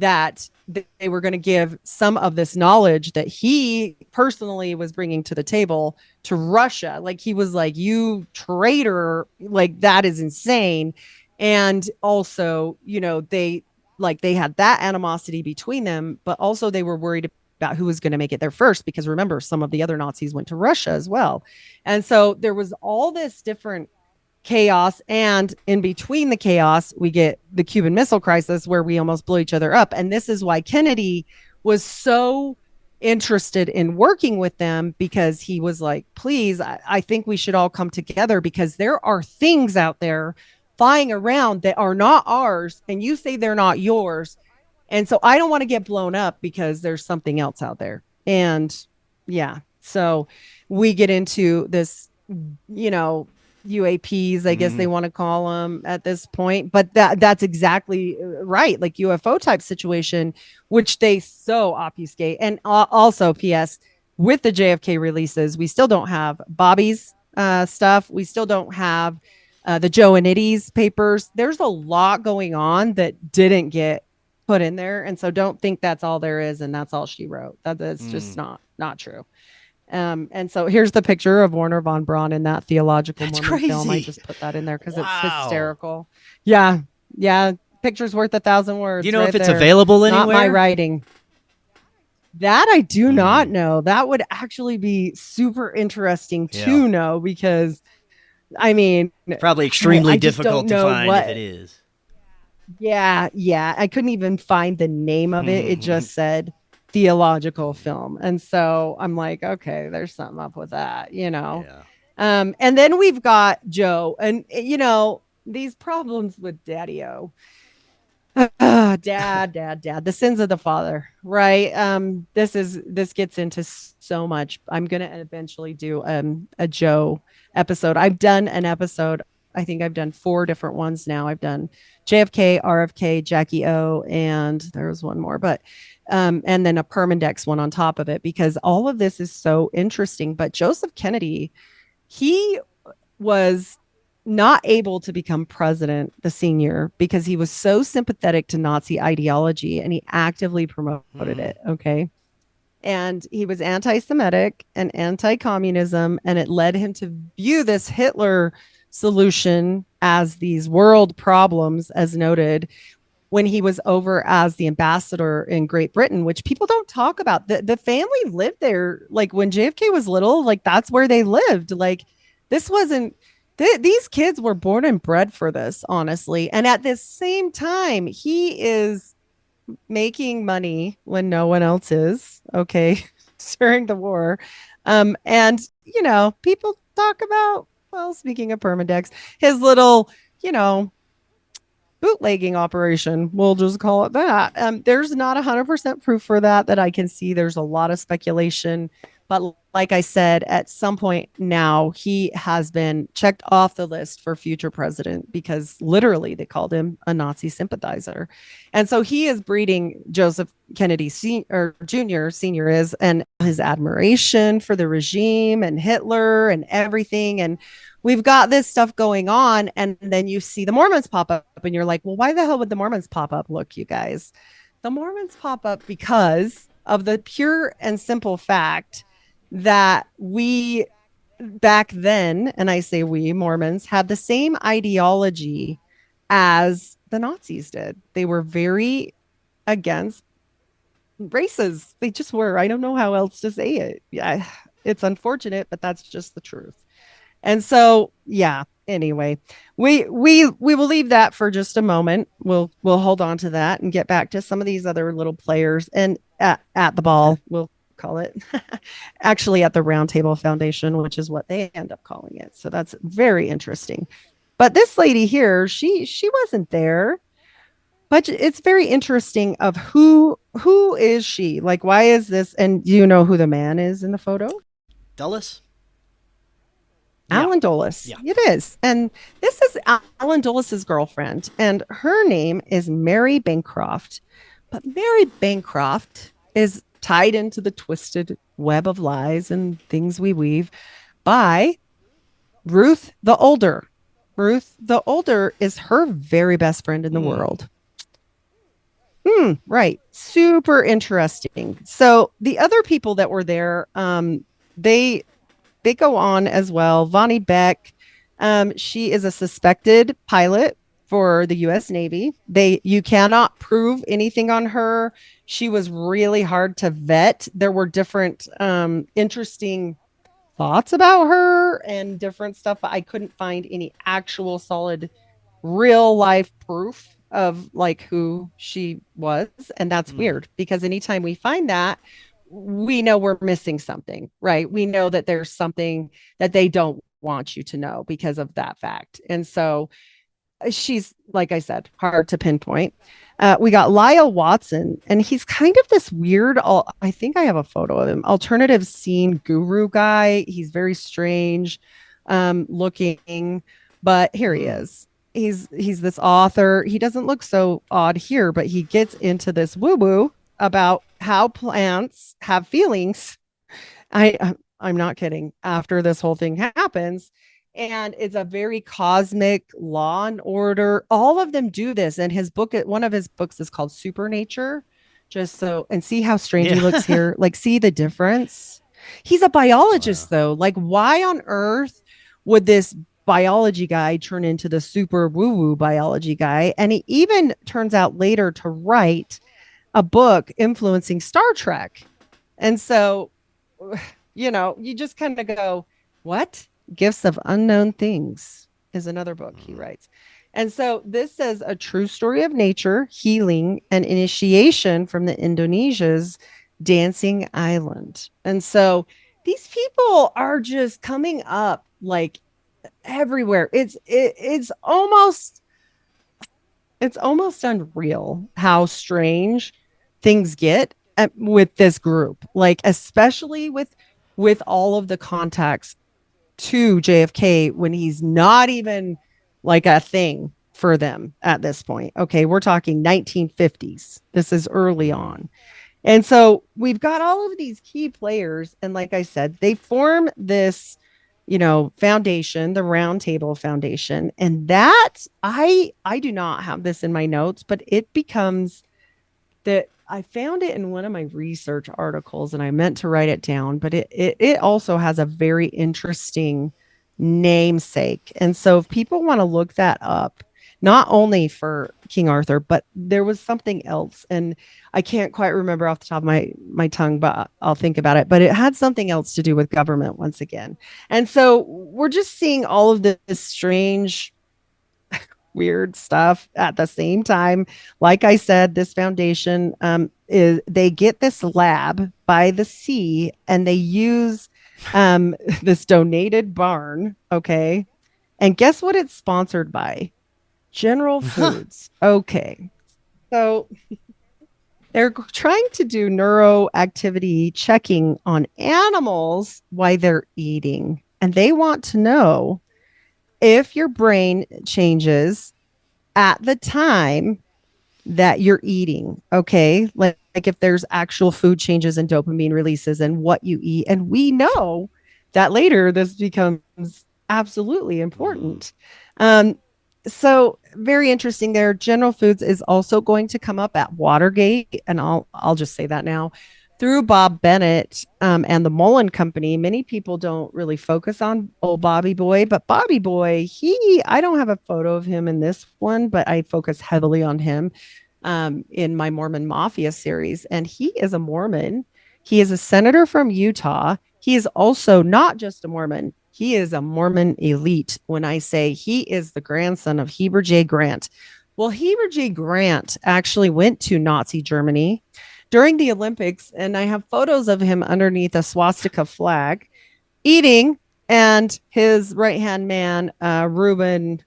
that they were going to give some of this knowledge that he personally was bringing to the table to Russia. Like, he was like, you traitor, like, that is insane. And also, they had that animosity between them, but also they were worried about who was going to make it there first, because remember, some of the other Nazis went to Russia as well. And so there was all this different chaos, and in between the chaos we get the Cuban Missile Crisis, where we almost blew each other up. And this is why Kennedy was so interested in working with them, because he was like, please, I think we should all come together, because there are things out there flying around that are not ours, and you say they're not yours, and so I don't want to get blown up because there's something else out there. And yeah, so we get into this, UAPs, I guess they want to call them at this point, but that's exactly right, like UFO type situation, which they so obfuscate. And also, P.S., with the JFK releases, we still don't have Bobby's stuff. We still don't have the Joe and Itty's papers. There's a lot going on that didn't get put in there, and so don't think that's all there is and that's all she wrote. That's just not true. And so here's the picture of Werner von Braun in that theological Mormon film. I just put that in there because it's hysterical. Yeah. Picture's worth 1,000 words. Do you know if it's available anywhere? Not my writing. That I do not know. That would actually be super interesting to know, because I mean, probably extremely difficult to find if it is. Yeah. I couldn't even find the name of it. It just said theological film. And so I'm like, okay, there's something up with that, Yeah. And then we've got Joe, and these problems with Daddy-O. Dad, the sins of the father, right? This gets into so much. I'm gonna eventually do a Joe episode. I've done an episode. I think I've done 4 different ones now. I've done JFK, RFK, Jackie O, and there was one more, but and then a Permindex one on top of it, because all of this is so interesting. But Joseph Kennedy, he was not able to become president the senior because he was so sympathetic to Nazi ideology and he actively promoted it. Okay. And he was anti Semitic and anti communism. And it led him to view this Hitler solution as these world problems, as noted when he was over as the ambassador in Great Britain, which people don't talk about. The family lived there. Like when JFK was little, like that's where they lived. Like this wasn't, these kids were born and bred for this, honestly. And at the same time, he is making money when no one else is, okay, during the war. And, people talk about, well, speaking of Permindex, his little, bootlegging operation. We'll just call it that. There's not 100% proof for that I can see. There's a lot of speculation. But like I said, at some point now, he has been checked off the list for future president because literally they called him a Nazi sympathizer. And so he is breeding Joseph Kennedy Jr., senior is, and his admiration for the regime and Hitler and everything. And we've got this stuff going on. And then you see the Mormons pop up and you're like, well, why the hell would the Mormons pop up? Look, you guys, the Mormons pop up because of the pure and simple fact that we back then, and I say we Mormons, had the same ideology as the Nazis did. They were very against races. They just were. I don't know how else to say it. Yeah, it's unfortunate, but that's just the truth. And so, yeah, anyway, we will leave that for just a moment. We'll hold on to that and get back to some of these other little players and at the ball. We'll call it actually at the Roundtable Foundation, which is what they end up calling it. So that's very interesting. But this lady here, she wasn't there, but it's very interesting of who is she? Like, why is this? And do you know who the man is in the photo? Dulles? Alan Dulles. Yeah. It is. And this is Alan Dulles's girlfriend, and her name is Mary Bancroft. But Mary Bancroft is tied into the twisted web of lies and things we weave by Ruth the Older. Ruth the Older is her very best friend in the world. Right. Super interesting. So the other people that were there, they go on as well. Vonnie Beck, she is a suspected pilot for the U.S. Navy. You cannot prove anything on her. She was really hard to vet. There were different interesting thoughts about her and different stuff. I couldn't find any actual solid real life proof of like who she was. And that's weird because anytime we find that, we know we're missing something, right? We know that there's something that they don't want you to know because of that fact. And so she's, like I said, hard to pinpoint. We got Lyle Watson, and he's kind of this weird, I think I have a photo of him, alternative scene guru guy. He's very strange looking, but here he is. He's this author. He doesn't look so odd here, but he gets into this woo-woo about how plants have feelings. I'm not kidding. After this whole thing happens, and it's a very cosmic Law and Order. All of them do this. And his book, one of his books is called Supernature. And see how strange he looks here. Like, see the difference. He's a biologist, though. Like, why on earth would this biology guy turn into the super woo-woo biology guy? And he even turns out later to write a book influencing Star Trek. And so, you just kind of go, what? Gifts of Unknown Things is another book he writes. And so this says a true story of nature, healing, and initiation from the Indonesia's Dancing Island. And so these people are just coming up like everywhere. It's almost, It's almost unreal how strange things get with this group, like especially with all of the contacts to JFK when he's not even like a thing for them at this point. Okay, we're talking 1950s. This is early on. And so we've got all of these key players. And like I said, they form this, foundation, the Round Table Foundation. And that I do not have this in my notes, but it becomes that I found it in one of my research articles and I meant to write it down, but it also has a very interesting namesake. And so if people want to look that up, not only for King Arthur, but there was something else. And I can't quite remember off the top of my tongue, but I'll think about it. But it had something else to do with government once again. And so we're just seeing all of this strange weird stuff at the same time. Like I said, this foundation is they get this lab by the sea and they use this donated barn. Okay. And guess what it's sponsored by? General Foods. Okay. So they're trying to do neuroactivity checking on animals while they're eating. And they want to know if your brain changes at the time that you're eating. Okay. Like if there's actual food changes and dopamine releases and what you eat. And we know that later this becomes absolutely important. So very interesting there. General Foods is also going to come up at Watergate. And I'll just say that now. Through Bob Bennett and the Mullen Company, many people don't really focus on old Bobby Boy, but Bobby Boy, I don't have a photo of him in this one, but I focus heavily on him in my Mormon Mafia series. And he is a Mormon. He is a senator from Utah. He is also not just a Mormon. He is a Mormon elite. When I say he is the grandson of Heber J. Grant. Well, Heber J. Grant actually went to Nazi Germany during the Olympics, and I have photos of him underneath a swastika flag eating, and his right-hand man, Reuben,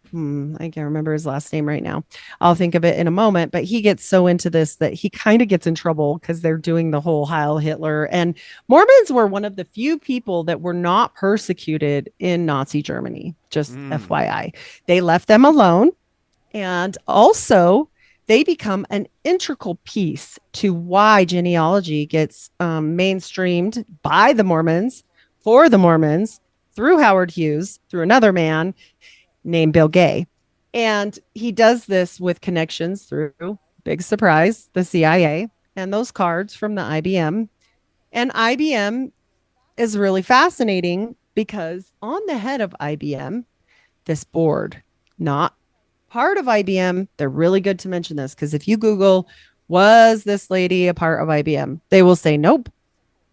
I can't remember his last name right now. I'll think of it in a moment, but he gets so into this that he kind of gets in trouble because they're doing the whole Heil Hitler. And Mormons were one of the few people that were not persecuted in Nazi Germany, just FYI. They left them alone. And also, they become an integral piece to why genealogy gets mainstreamed by the Mormons, for the Mormons, through Howard Hughes, through another man named Bill Gay. And he does this with connections through, big surprise, the CIA and those cards from the IBM. And IBM is really fascinating because on the head of IBM, this board, not part of IBM, they're really good to mention this because if you Google, was this lady a part of IBM? They will say, nope.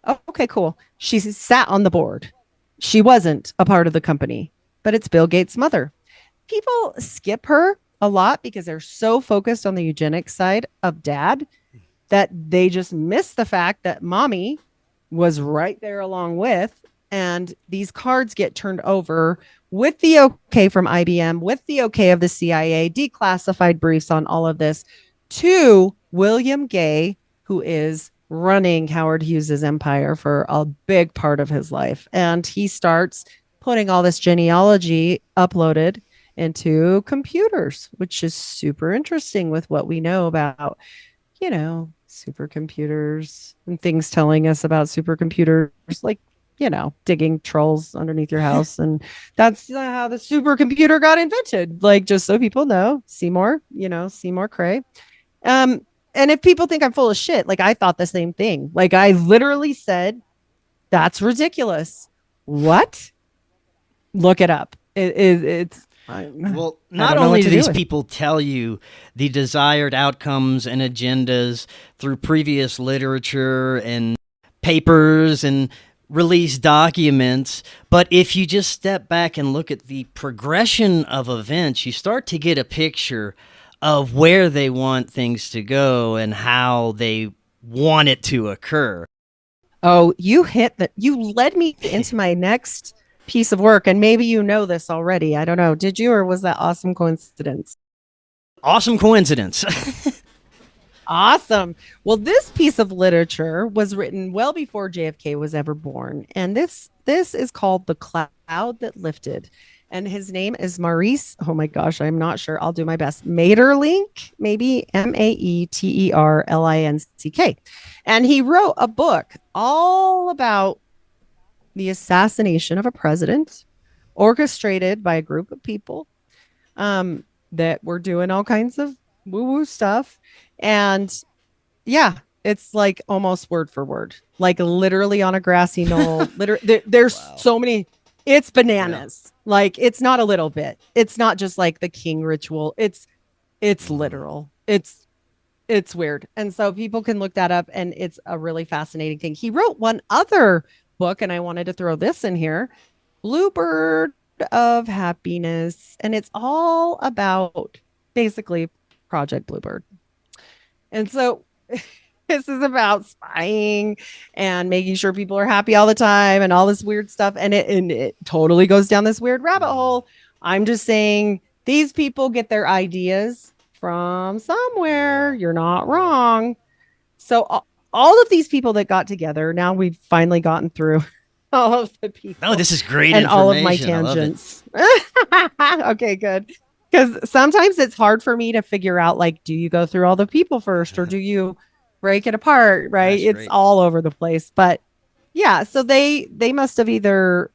Oh, okay, cool. She sat on the board. She wasn't a part of the company, but it's Bill Gates' mother. People skip her a lot because they're so focused on the eugenics side of dad that they just miss the fact that mommy was right there along with. And these cards get turned over with the okay from IBM, with the okay of the CIA, declassified briefs on all of this to William Gay, who is running Howard Hughes's empire for a big part of his life. And he starts putting all this genealogy uploaded into computers, which is super interesting with what we know about, supercomputers and things telling us about supercomputers, like, digging trolls underneath your house. And that's how the supercomputer got invented. Like, just so people know, Seymour Cray. And if people think I'm full of shit, like I thought the same thing. Like I literally said, that's ridiculous. What? Look it up. It's well, not only do these people tell you the desired outcomes and agendas through previous literature and papers and release documents, but if you just step back and look at the progression of events, you start to get a picture of where they want things to go and how they want it to occur. Oh, you led me into my next piece of work, and maybe you know this already. I don't know. Did you, or was that awesome coincidence? Awesome coincidence. Awesome. Well, this piece of literature was written well before JFK was ever born, and this is called The Cloud That Lifted. And his name is Maurice. Oh my gosh, I'm not sure. I'll do my best. Maeterlinck, maybe Maeterlinck. And he wrote a book all about the assassination of a president orchestrated by a group of people that were doing all kinds of woo-woo stuff. And yeah, it's like almost word for word, like literally on a grassy knoll. There's wow. So many. It's bananas. Yeah. Like it's not a little bit. It's not just like the king ritual. It's literal. It's weird. And so people can look that up, and it's a really fascinating thing. He wrote one other book, and I wanted to throw this in here, Bluebird of Happiness, and it's all about basically Project Bluebird. And so this is about spying and making sure people are happy all the time and all this weird stuff. And it totally goes down this weird rabbit hole. I'm just saying these people get their ideas from somewhere. You're not wrong. So all of these people that got together, now we've finally gotten through all of the people. Oh, this is great and all of my tangents. Okay, good. Because sometimes it's hard for me to figure out, like, do you go through all the people first or do you break it apart? Right. That's it's great. All over the place. But yeah, so they must have either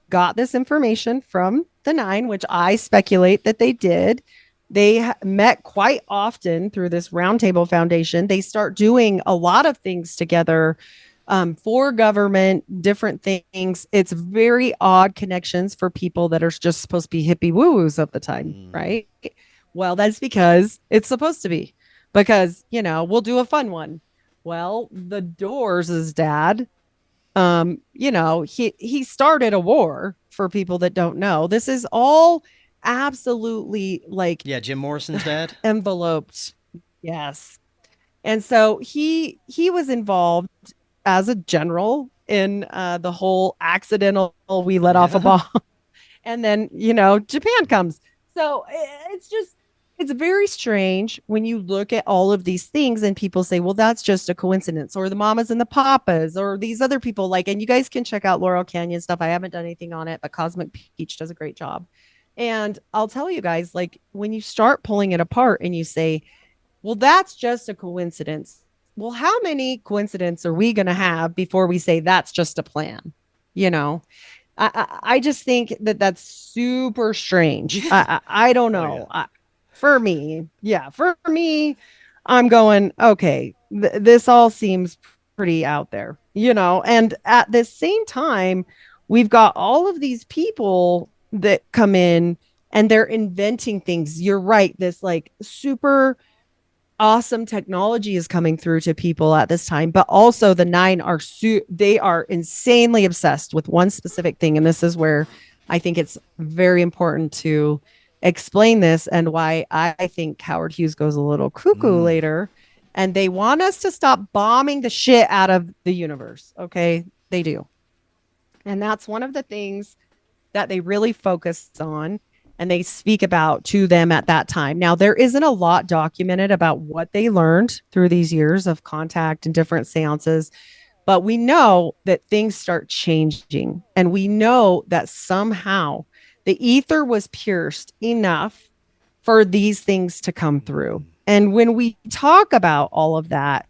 got this information from the Nine, which I speculate that they did. They met quite often through this Roundtable Foundation. They start doing a lot of things together for government, different things. It's very odd connections for people that are just supposed to be hippie woo-woos of the time, right? Well, that's because it's supposed to be. Because, we'll do a fun one. Well, the Doors' dad, he started a war, for people that don't know. This is all absolutely like... Yeah, Jim Morrison's dad. Enveloped. Yes. And so he was involved as a general in the whole accidental, we let off a bomb. And then, Japan comes. So it's very strange when you look at all of these things and people say, well, that's just a coincidence, or the mamas and the papas, or these other people, and you guys can check out Laurel Canyon stuff. I haven't done anything on it, but Cosmic Peach does a great job. And I'll tell you guys, when you start pulling it apart and you say, well, that's just a coincidence. Well, how many coincidences are we going to have before we say that's just a plan? I just think that that's super strange. I don't know. Oh, yeah. For me, I'm going, okay, this all seems pretty out there, and at the same time, we've got all of these people that come in and they're inventing things. You're right. This super awesome technology is coming through to people at this time, but also the Nine they are insanely obsessed with one specific thing. And this is where I think it's very important to explain this, and why I think Howard Hughes goes a little cuckoo later. And they want us to stop bombing the shit out of the universe. Okay. They do. And that's one of the things that they really focused on and they speak about to them at that time. Now, there isn't a lot documented about what they learned through these years of contact and different seances, but we know that things start changing, and we know that somehow the ether was pierced enough for these things to come through. And when we talk about all of that,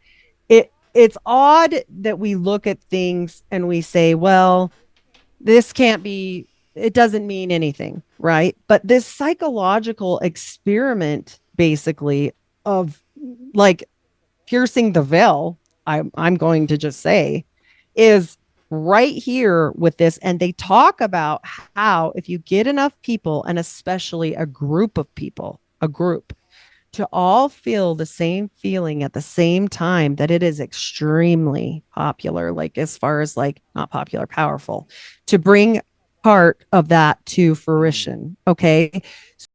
it's odd that we look at things and we say, well, this can't be, it doesn't mean anything, right? But this psychological experiment, basically, of piercing the veil, I'm going to just say, is right here with this. And they talk about how if you get enough people, and especially a group of people, to all feel the same feeling at the same time, that it is extremely popular, as far as not popular, powerful, to bring part of that to fruition. Okay.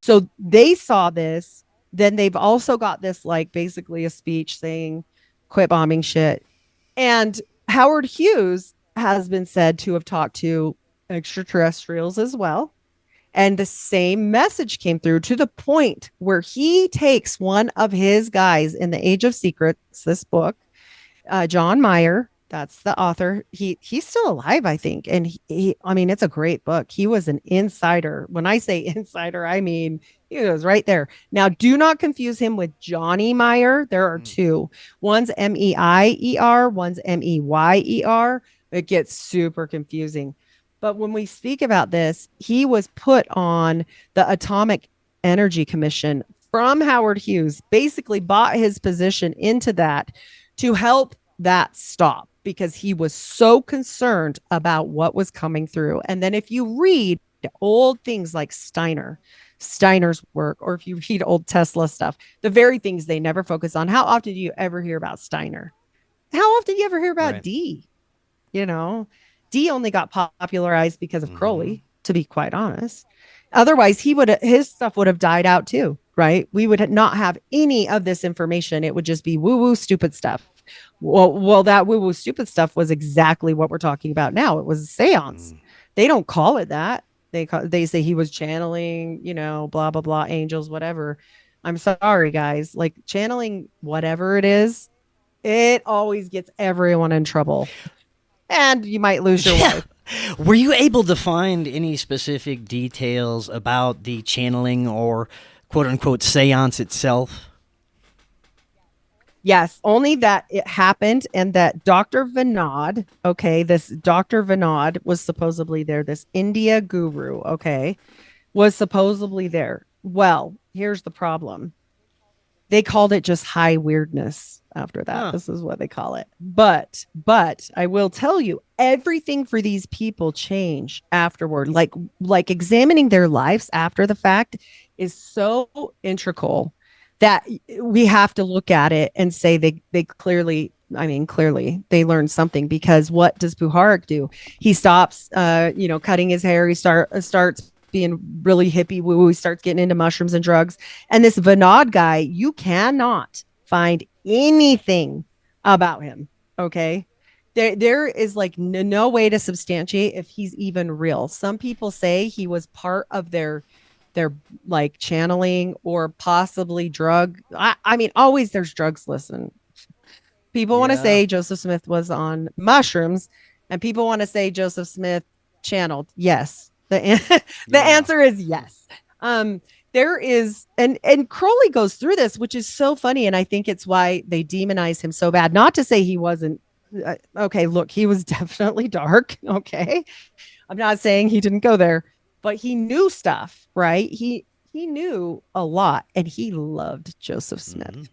So they saw this, then they've also got this, basically a speech saying, quit bombing shit. And Howard Hughes has been said to have talked to extraterrestrials as well. And the same message came through to the point where he takes one of his guys in the Age of Secrets, this book, John Meyer, that's the author. He's still alive, I think. And I mean, it's a great book. He was an insider. When I say insider, I mean, he was right there. Now, do not confuse him with Johnny Meyer. There are two. One's Meier, one's Meyer. It gets super confusing. But when we speak about this, he was put on the Atomic Energy Commission from Howard Hughes, basically bought his position into that to help that stop, because he was so concerned about what was coming through. And then if you read old things like Steiner's work, or if you read old Tesla stuff, the very things they never focus on. How often do you ever hear about Steiner? How often do you ever hear about Right. D? You know, D only got popularized because of Crowley, to be quite honest. Otherwise, his stuff would have died out too, right? We would not have any of this information. It would just be woo-woo stupid stuff. Well, that woo-woo stupid stuff was exactly what we're talking about now. It was a seance. They don't call it that. They say he was channeling, blah, blah, blah, angels, whatever. I'm sorry, guys. Like, channeling whatever it is, it always gets everyone in trouble. And you might lose your wife. Were you able to find any specific details about the channeling or quote unquote seance itself? Yes, only that it happened, and that Dr. Vinod, this Dr. Vinod was supposedly there. This India guru, was supposedly there. Well, here's the problem. They called it just high weirdness after that. This is what they call it. But I will tell you, everything for these people changed afterward. Like examining their lives after the fact is so integral that we have to look at it and say they clearly they learned something. Because what does Puharik do? He stops cutting his hair. He starts being really hippie woo. He starts getting into mushrooms and drugs. And this Vinod guy, you cannot find anything about him. Okay. There is like no way to substantiate if he's even real. Some people say he was part of their like channeling, or possibly drug. I mean, always there's drugs. Listen, people want to say Joseph Smith was on mushrooms, and people want to say Joseph Smith channeled. Yes. The answer is yes. There is, and Crowley goes through this, which is so funny. And I think it's why they demonize him so bad. Not to say he wasn't, look, he was definitely dark. Okay. I'm not saying he didn't go there, but he knew stuff, right? He knew a lot, and he loved Joseph Smith,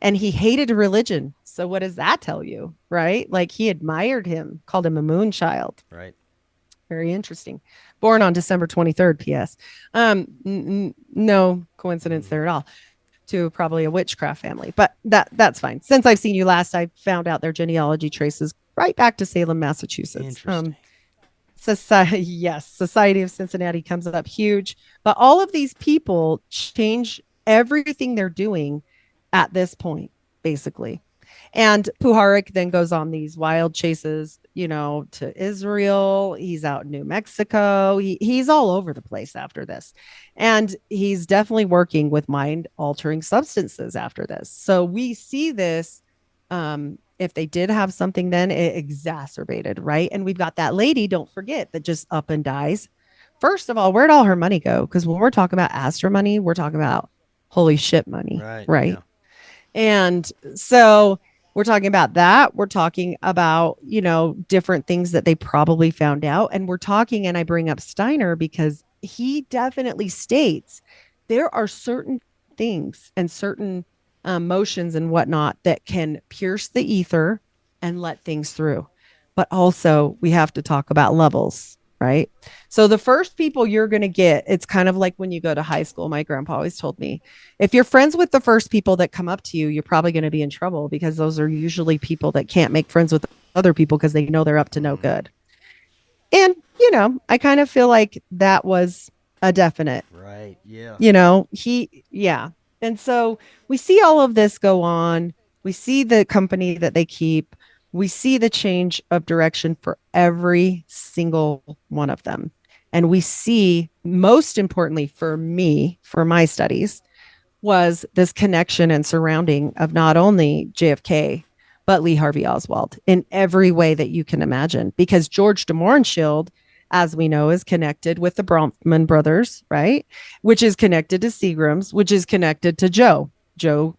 and he hated religion. So what does that tell you, right? Like, he admired him, called him a moon child. Right. Very interesting. Born on December 23rd, P.S. No coincidence there at all. To probably a witchcraft family, but that's fine. Since I've seen you last, I found out their genealogy traces right back to Salem, Massachusetts. Interesting. Society of Cincinnati comes up huge. But all of these people change everything they're doing at this point, basically. And Puharik then goes on these wild chases, to Israel. He's out in New Mexico. He's all over the place after this. And he's definitely working with mind-altering substances after this. So we see this, if they did have something then, it exacerbated, right? And we've got that lady, don't forget, that just up and dies. First of all, where'd all her money go? Because when we're talking about Astor money, we're talking about holy shit money, right? Yeah. And so we're talking about that. We're talking about, different things that they probably found out. And we're talking, and I bring up Steiner because he definitely states there are certain things and certain motions and whatnot that can pierce the ether and let things through. But also we have to talk about levels, right? So the first people you're going to get, it's kind of like when you go to high school. My grandpa always told me, if you're friends with the first people that come up to you, you're probably going to be in trouble, because those are usually people that can't make friends with other people because they know they're up to no good. And, I kind of feel like that was a definite. Right. Yeah. And so we see all of this go on. We see the company that they keep. We see the change of direction for every single one of them. And we see, most importantly for me, for my studies, was this connection and surrounding of not only JFK, but Lee Harvey Oswald in every way that you can imagine. Because George de Mohrenschildt, as we know, is connected with the Bronfman brothers, right? Which is connected to Seagram's, which is connected to Joe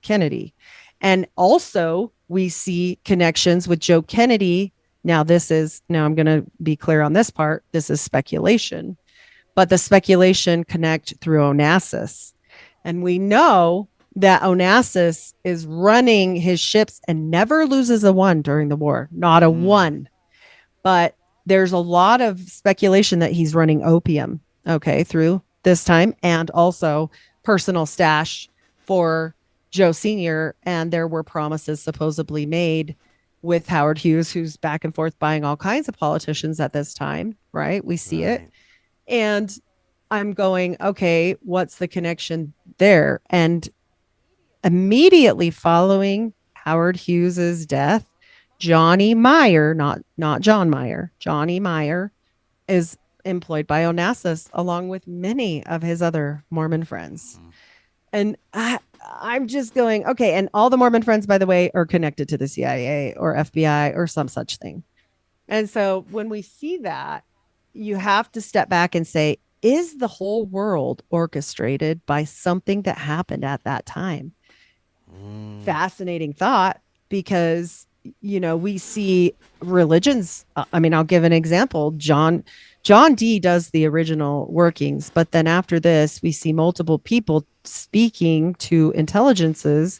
Kennedy. And also we see connections with Joe Kennedy. Now I'm going to be clear on this part. This is speculation, but the speculation connect through Onassis. And we know that Onassis is running his ships and never loses a one during the war, not a one. But there's a lot of speculation that he's running opium, through this time, and also personal stash for Joe Sr. And there were promises supposedly made with Howard Hughes, who's back and forth buying all kinds of politicians at this time, right? We see it. And I'm going, okay, what's the connection there? And immediately following Howard Hughes's death, Johnny Meyer, not John Meyer, Johnny Meyer is employed by Onassis along with many of his other Mormon friends. And I'm just going, okay. And all the Mormon friends, by the way, are connected to the CIA or FBI or some such thing. And so when we see that, you have to step back and say, is the whole world orchestrated by something that happened at that time? Fascinating thought, because, we see religions. I mean, I'll give an example. John Dee does the original workings, but then after this, we see multiple people speaking to intelligences,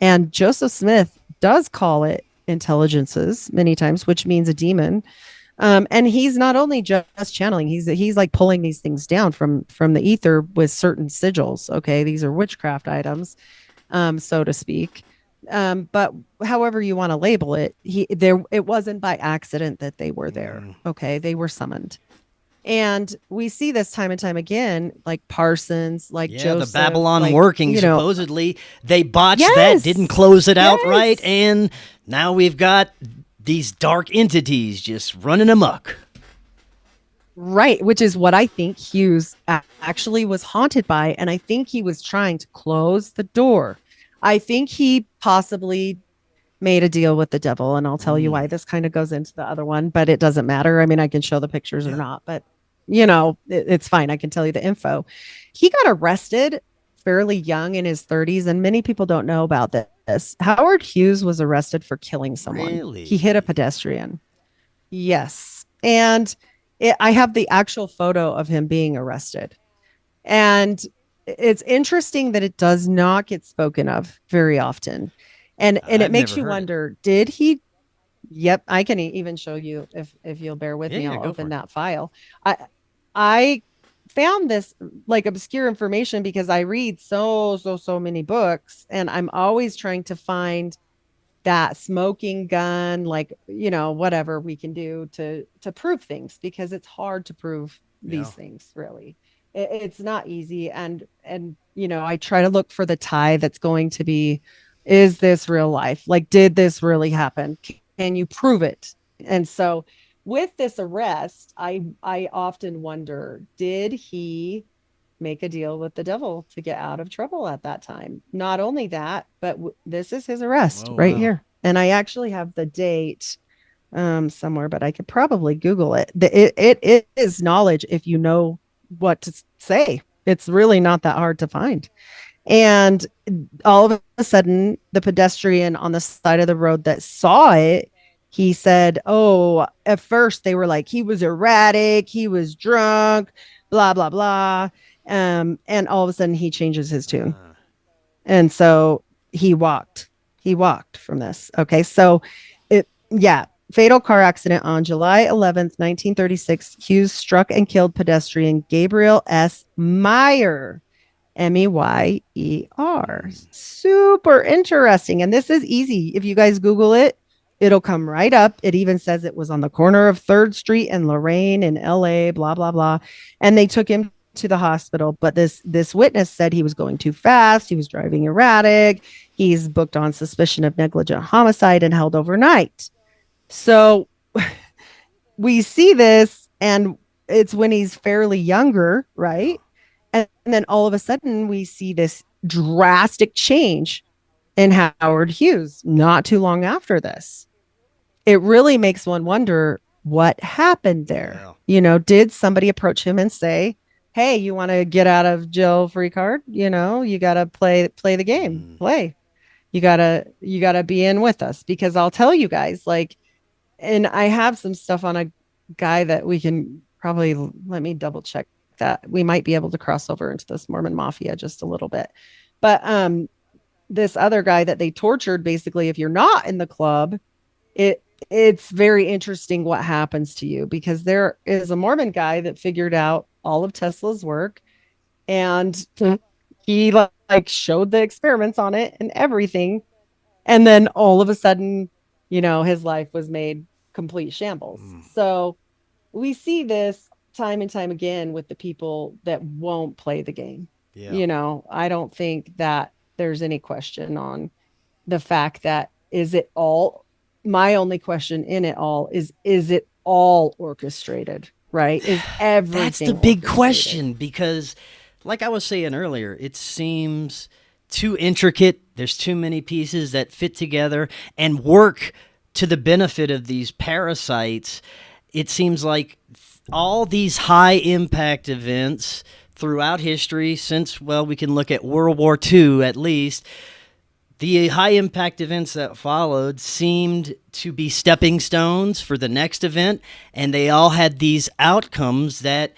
and Joseph Smith does call it intelligences many times, which means a demon. And he's not only just channeling, he's like pulling these things down from the ether with certain sigils. Okay. These are witchcraft items, so to speak. But however you want to label it, it wasn't by accident that they were there. Okay. They were summoned. And we see this time and time again, like Parsons, like Joseph. The Babylon working, supposedly they botched that, didn't close it out right. And now we've got these dark entities just running amok. Right, which is what I think Hughes actually was haunted by. And I think he was trying to close the door. I think he possibly made a deal with the devil. And I'll tell you why. This kind of goes into the other one, but it doesn't matter. I mean, I can show the pictures or not, but it's fine. I can tell you the info. He got arrested fairly young, in his 30s, and many people don't know about this. Howard Hughes was arrested for killing someone. Really? He hit a pedestrian. Yes. And I have the actual photo of him being arrested. And it's interesting that it does not get spoken of very often. And it makes you wonder, did he? Yep. I can even show you if you'll bear with me. I'll open that file. I found this like obscure information because I read so many books, and I'm always trying to find that smoking gun, like, whatever we can do to prove things, because it's hard to prove these things. Really, it's not easy. And I try to look for the tie that's going to be, is this real life? Like, did this really happen? Can you prove it? And so with this arrest, I often wonder, did he make a deal with the devil to get out of trouble at that time? Not only that, but this is his arrest here. And I actually have the date somewhere, but I could probably Google it. It is knowledge if you know what to say. It's really not that hard to find. And all of a sudden, the pedestrian on the side of the road that saw it, he said, at first they were like, he was erratic, he was drunk, blah, blah, blah. And all of a sudden he changes his tune. And so he walked from this. Okay. So fatal car accident on July 11th, 1936. Hughes struck and killed pedestrian Gabriel S. Meyer. Meyer. Super interesting. And this is easy. If you guys Google it, it'll come right up. It even says it was on the corner of 3rd Street and Lorraine in LA, blah, blah, blah. And they took him to the hospital. But this witness said he was going too fast. He was driving erratic. He's booked on suspicion of negligent homicide and held overnight. So we see this, and it's when he's fairly younger, right? And then all of a sudden we see this drastic change in Howard Hughes not too long after this. It really makes one wonder what happened there. Yeah. You know, did somebody approach him and say, "Hey, you want to get out of jail free card? You know, you got to play the game. Play. You got to be in with us because I'll tell you guys like and I have some stuff on a guy that we can probably let me double check that we might be able to cross over into this Mormon mafia just a little bit. But this other guy that they tortured, basically, if you're not in the club, it's very interesting what happens to you because there is a Mormon guy that figured out all of Tesla's work and he like showed the experiments on it and everything. And then all of a sudden, you know, his life was made complete shambles. So we see this time and time again with the people that won't play the game. Yeah. You know, I don't think that there's any question on the fact that is it all my only question in it all is it all orchestrated, right? Is everything That's the big orchestrated? question because like I was saying earlier, it seems too intricate. There's too many pieces that fit together and work to the benefit of these parasites. It seems like all these high impact events throughout history since, well, we can look at World War II at least, the high impact events that followed seemed to be stepping stones for the next event, and they all had these outcomes that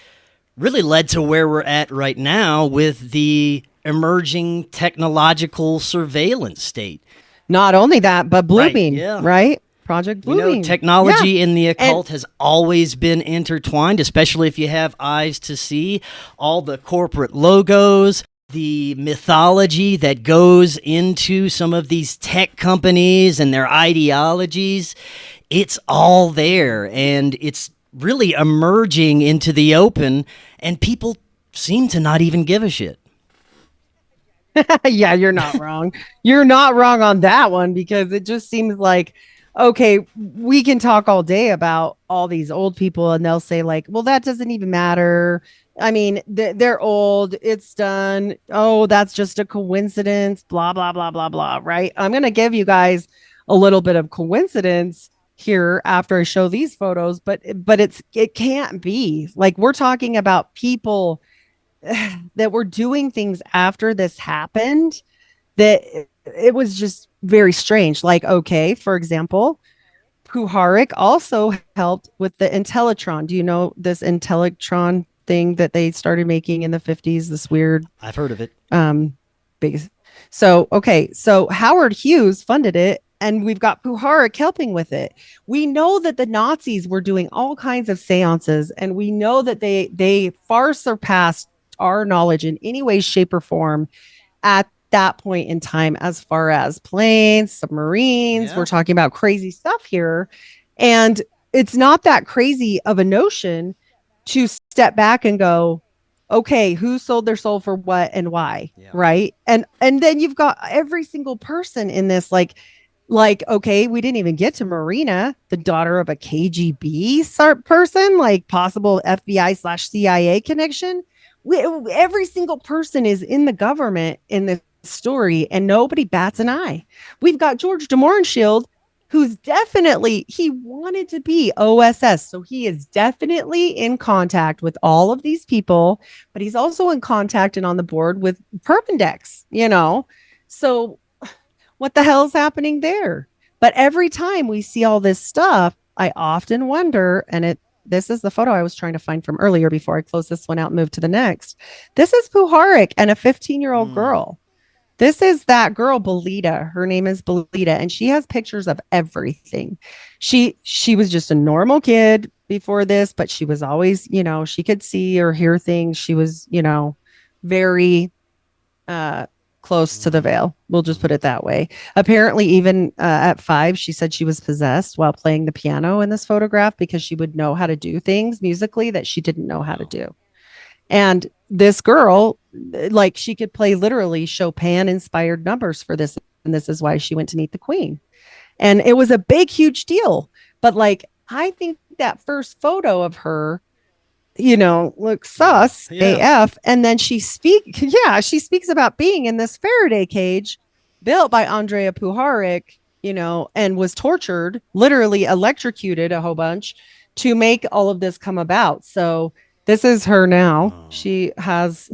really led to where we're at right now with the emerging technological surveillance state. Not only that, but Bluebeam, yeah. right? Project Bluebeam. You know, technology and the occult has always been intertwined, especially if you have eyes to see all the corporate logos, the mythology that goes into some of these tech companies and their ideologies. It's all there, and it's really emerging into the open, and people seem to not even give a shit. Yeah, you're not wrong. You're not wrong on that one because it just seems like, okay, we can talk all day about all these old people and they'll say like, well, that doesn't even matter. I mean, they're old. It's done. Oh, that's just a coincidence. Blah, blah, blah, blah, blah. Right. I'm going to give you guys a little bit of coincidence here after I show these photos, but it can't be like we're talking about people that were doing things after this happened that it was just very strange. Like, okay, for example, Puharich also helped with the Intellitron. Do you know this Intellitron thing that they started making in the 50s? This weird. I've heard of it. Big. So, okay. So Howard Hughes funded it and we've got Puharich helping with it. We know that the Nazis were doing all kinds of seances and we know that they far surpassed our knowledge in any way, shape, or form at that point in time, as far as planes, submarines. We're talking about crazy stuff here. And it's not that crazy of a notion to step back and go, okay, who sold their soul for what and why? Yeah. Right. And then you've got every single person in this, like, okay, we didn't even get to Marina, the daughter of a KGB person, like possible FBI/CIA connection. Every single person is in the government in this story and nobody bats an eye. We've got George de Mohrenschildt, who's definitely, he wanted to be OSS. So he is definitely in contact with all of these people, but he's also in contact and on the board with Perpendex, you know? So what the hell is happening there? But every time we see all this stuff, I often wonder, and this is the photo I was trying to find from earlier before I close this one out and move to the next. This is Puharich and a 15-year-old girl. This is that girl, Belita. Her name is Belita, and she has pictures of everything. She was just a normal kid before this, but she was always, you know, she could see or hear things. She was, you know, very close to the veil. We'll just put it that way. Apparently, even at 5, she said she was possessed while playing the piano in this photograph because she would know how to do things musically that she didn't know how to do. And this girl, like, she could play literally Chopin-inspired numbers for this. And this is why she went to meet the queen. And it was a big, huge deal. But, like, I think that first photo of her look sus Yeah. AF. And then she speaks about being in this Faraday cage built by Andrea Puharich, and was tortured, literally electrocuted a whole bunch to make all of this come about. So this is her now. Oh, She has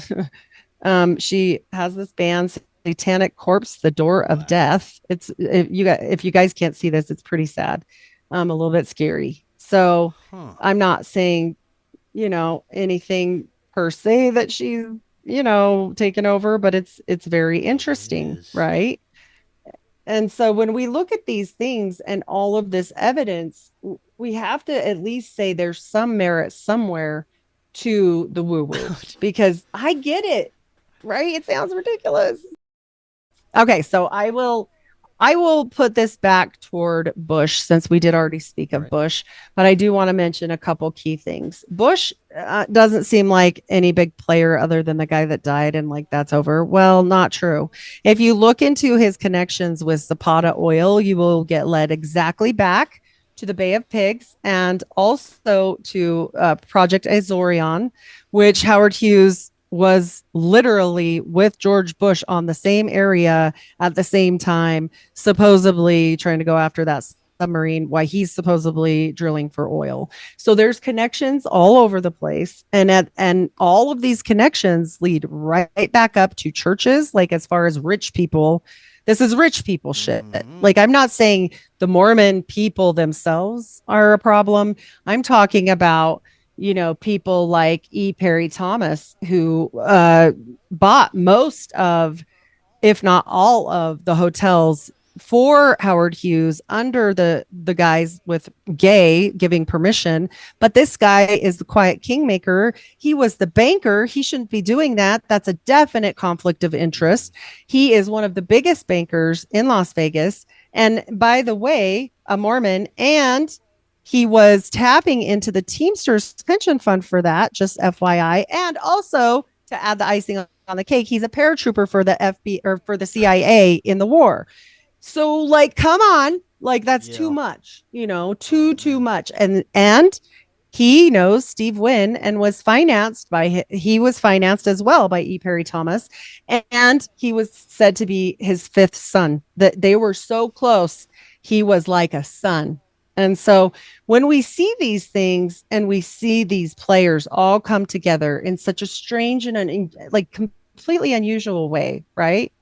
this band, Satanic Corpse, The Door of wow. Death. If you guys can't see this, it's pretty sad. A little bit scary. So Huh. I'm not saying, anything per se that she's, taken over, but it's very It interesting, is. right? And so when we look at these things and all of this evidence, we have to at least say there's some merit somewhere to the woo woo, because I get it, right? It sounds ridiculous. Okay, so I will put this back toward Bush, since we did already speak of Right. Bush, but I do want to mention a couple key things. Bush doesn't seem like any big player other than the guy that died, and like that's over. Well, not true. If you look into his connections with Zapata Oil, you will get led exactly back to the Bay of Pigs and also to Project Azorion, which Howard Hughes was literally with George Bush on the same area at the same time, supposedly trying to go after that submarine, why he's supposedly drilling for oil. So there's connections all over the place, and all of these connections lead right back up to churches. Like, as far as rich people, this is rich people shit. Mm-hmm. Like, I'm not saying the Mormon people themselves are a problem. I'm talking about, people like E. Perry Thomas, who bought most of, if not all of, the hotels for Howard Hughes under the guys with Gay giving permission. But this guy is the quiet kingmaker. He was the banker. He shouldn't be doing that. That's a definite conflict of interest. He is one of the biggest bankers in Las Vegas. And by the way, a Mormon, and he was tapping into the Teamsters pension fund for that, just FYI. And also, to add the icing on the cake, he's a paratrooper for the FB or for the CIA in the war. So, like, come on, like, that's too Yeah. much, Oh too man. much. And he knows Steve Wynn and was financed by he was financed as well by E. Perry Thomas, and he was said to be his fifth son. That they were so close, he was like a son. And so when we see these things and we see these players all come together in such a strange and like completely unusual way, right?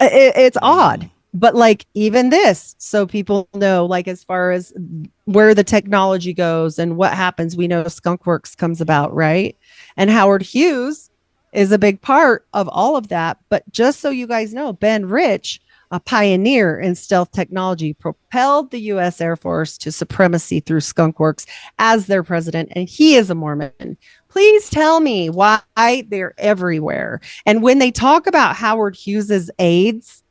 It's Mm-hmm. odd. But like, even this, so people know, like, as far as where the technology goes and what happens, we know Skunkworks comes about, right? And Howard Hughes is a big part of all of that. But just so you guys know, Ben Rich, a pioneer in stealth technology, propelled the US Air Force to supremacy through Skunkworks as their president, and he is a Mormon. Please tell me why they're everywhere. And when they talk about Howard Hughes's aides,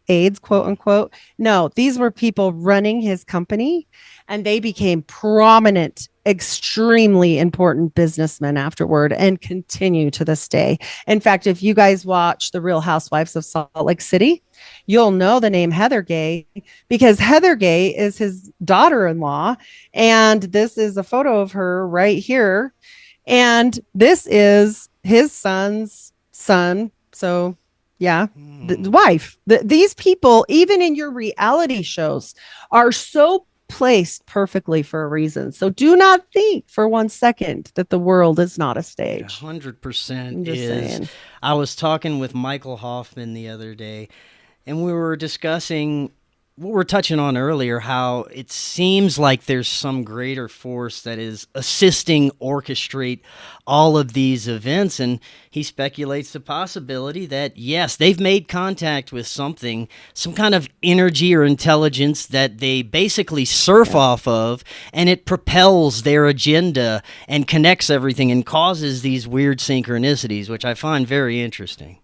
quote Mm. unquote, no, these were people running his company, and they became prominent, extremely important businessmen afterward and continue to this day. In fact, if you guys watch The Real Housewives of Salt Lake City, you'll know the name Heather Gay, because Heather Gay is his daughter in law. And this is a photo of her right here. And this is his son's son. So, yeah, the Mm. wife. These people, even in your reality shows, are so placed perfectly for a reason. So do not think for 1 second that the world is not a It stage. 100% I'm just is. saying. I was talking with Michael Hoffman the other day, and we were discussing what we're touching on earlier, how it seems like there's some greater force that is assisting orchestrate all of these events. And he speculates the possibility that, yes, they've made contact with something, some kind of energy or intelligence that they basically surf Yeah. off of, and it propels their agenda and connects everything and causes these weird synchronicities, which I find very interesting.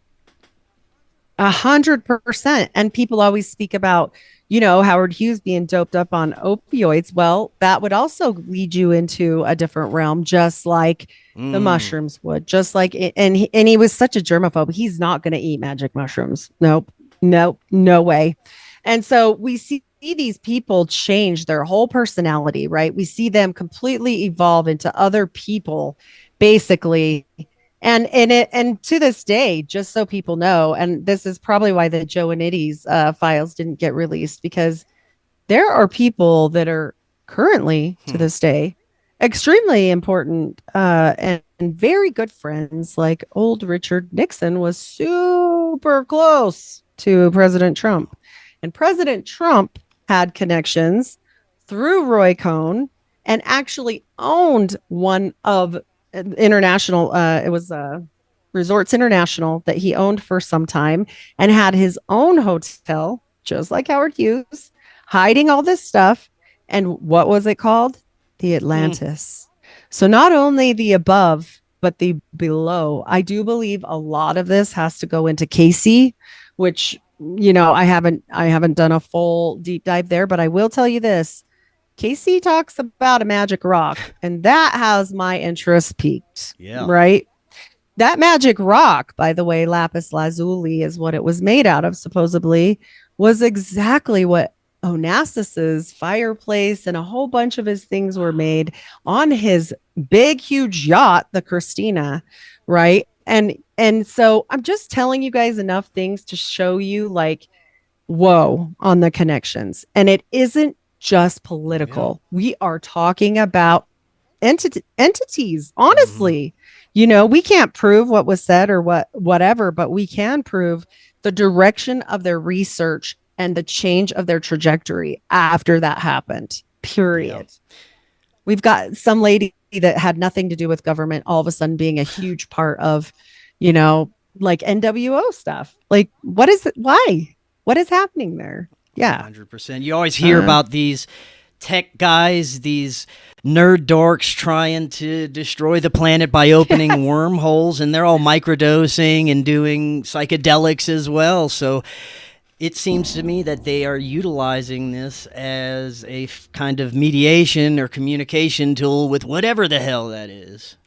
100%. And people always speak about, Howard Hughes being doped up on opioids. Well, that would also lead you into a different realm, just like the Mm. mushrooms would, just like and he was such a germaphobe. He's not going to eat magic mushrooms. Nope. Nope. No way. And so we see these people change their whole personality, right? We see them completely evolve into other people basically. And to this day, just so people know, and this is probably why the Joanides files didn't get released, because there are people that are currently to this day extremely important and very good friends. Like old Richard Nixon was super close to President Trump, and President Trump had connections through Roy Cohn and actually owned one of international it was Resorts International that he owned for some time, and had his own hotel just like Howard Hughes, hiding all this stuff. And what was it called? The Atlantis. So not only the above but the below. I do believe a lot of this has to go into Casey, which, you know, I haven't done a full deep dive there, but I will tell you this. Casey talks about a magic rock, and that has my interest peaked. Yeah. Right. That magic rock, by the way, lapis lazuli is what it was made out of, supposedly, was exactly what Onassis's fireplace and a whole bunch of his things were made on his big, huge yacht, the Christina. Right. And so I'm just telling you guys enough things to show you, like, whoa, on the connections. And it isn't just political. Yeah. We are talking about entities, honestly. You know, we can't prove what was said or whatever, but we can prove the direction of their research and the change of their trajectory after that happened, period. Yeah. We've got some lady that had nothing to do with government all of a sudden being a huge part of, you know, like NWO stuff. Like, what is it? Why? What is happening there? Yeah. 100%. You always hear about these tech guys, these nerd dorks trying to destroy the planet by opening wormholes, and they're all microdosing and doing psychedelics as well. So it seems to me that they are utilizing this as a kind of mediation or communication tool with whatever the hell that is.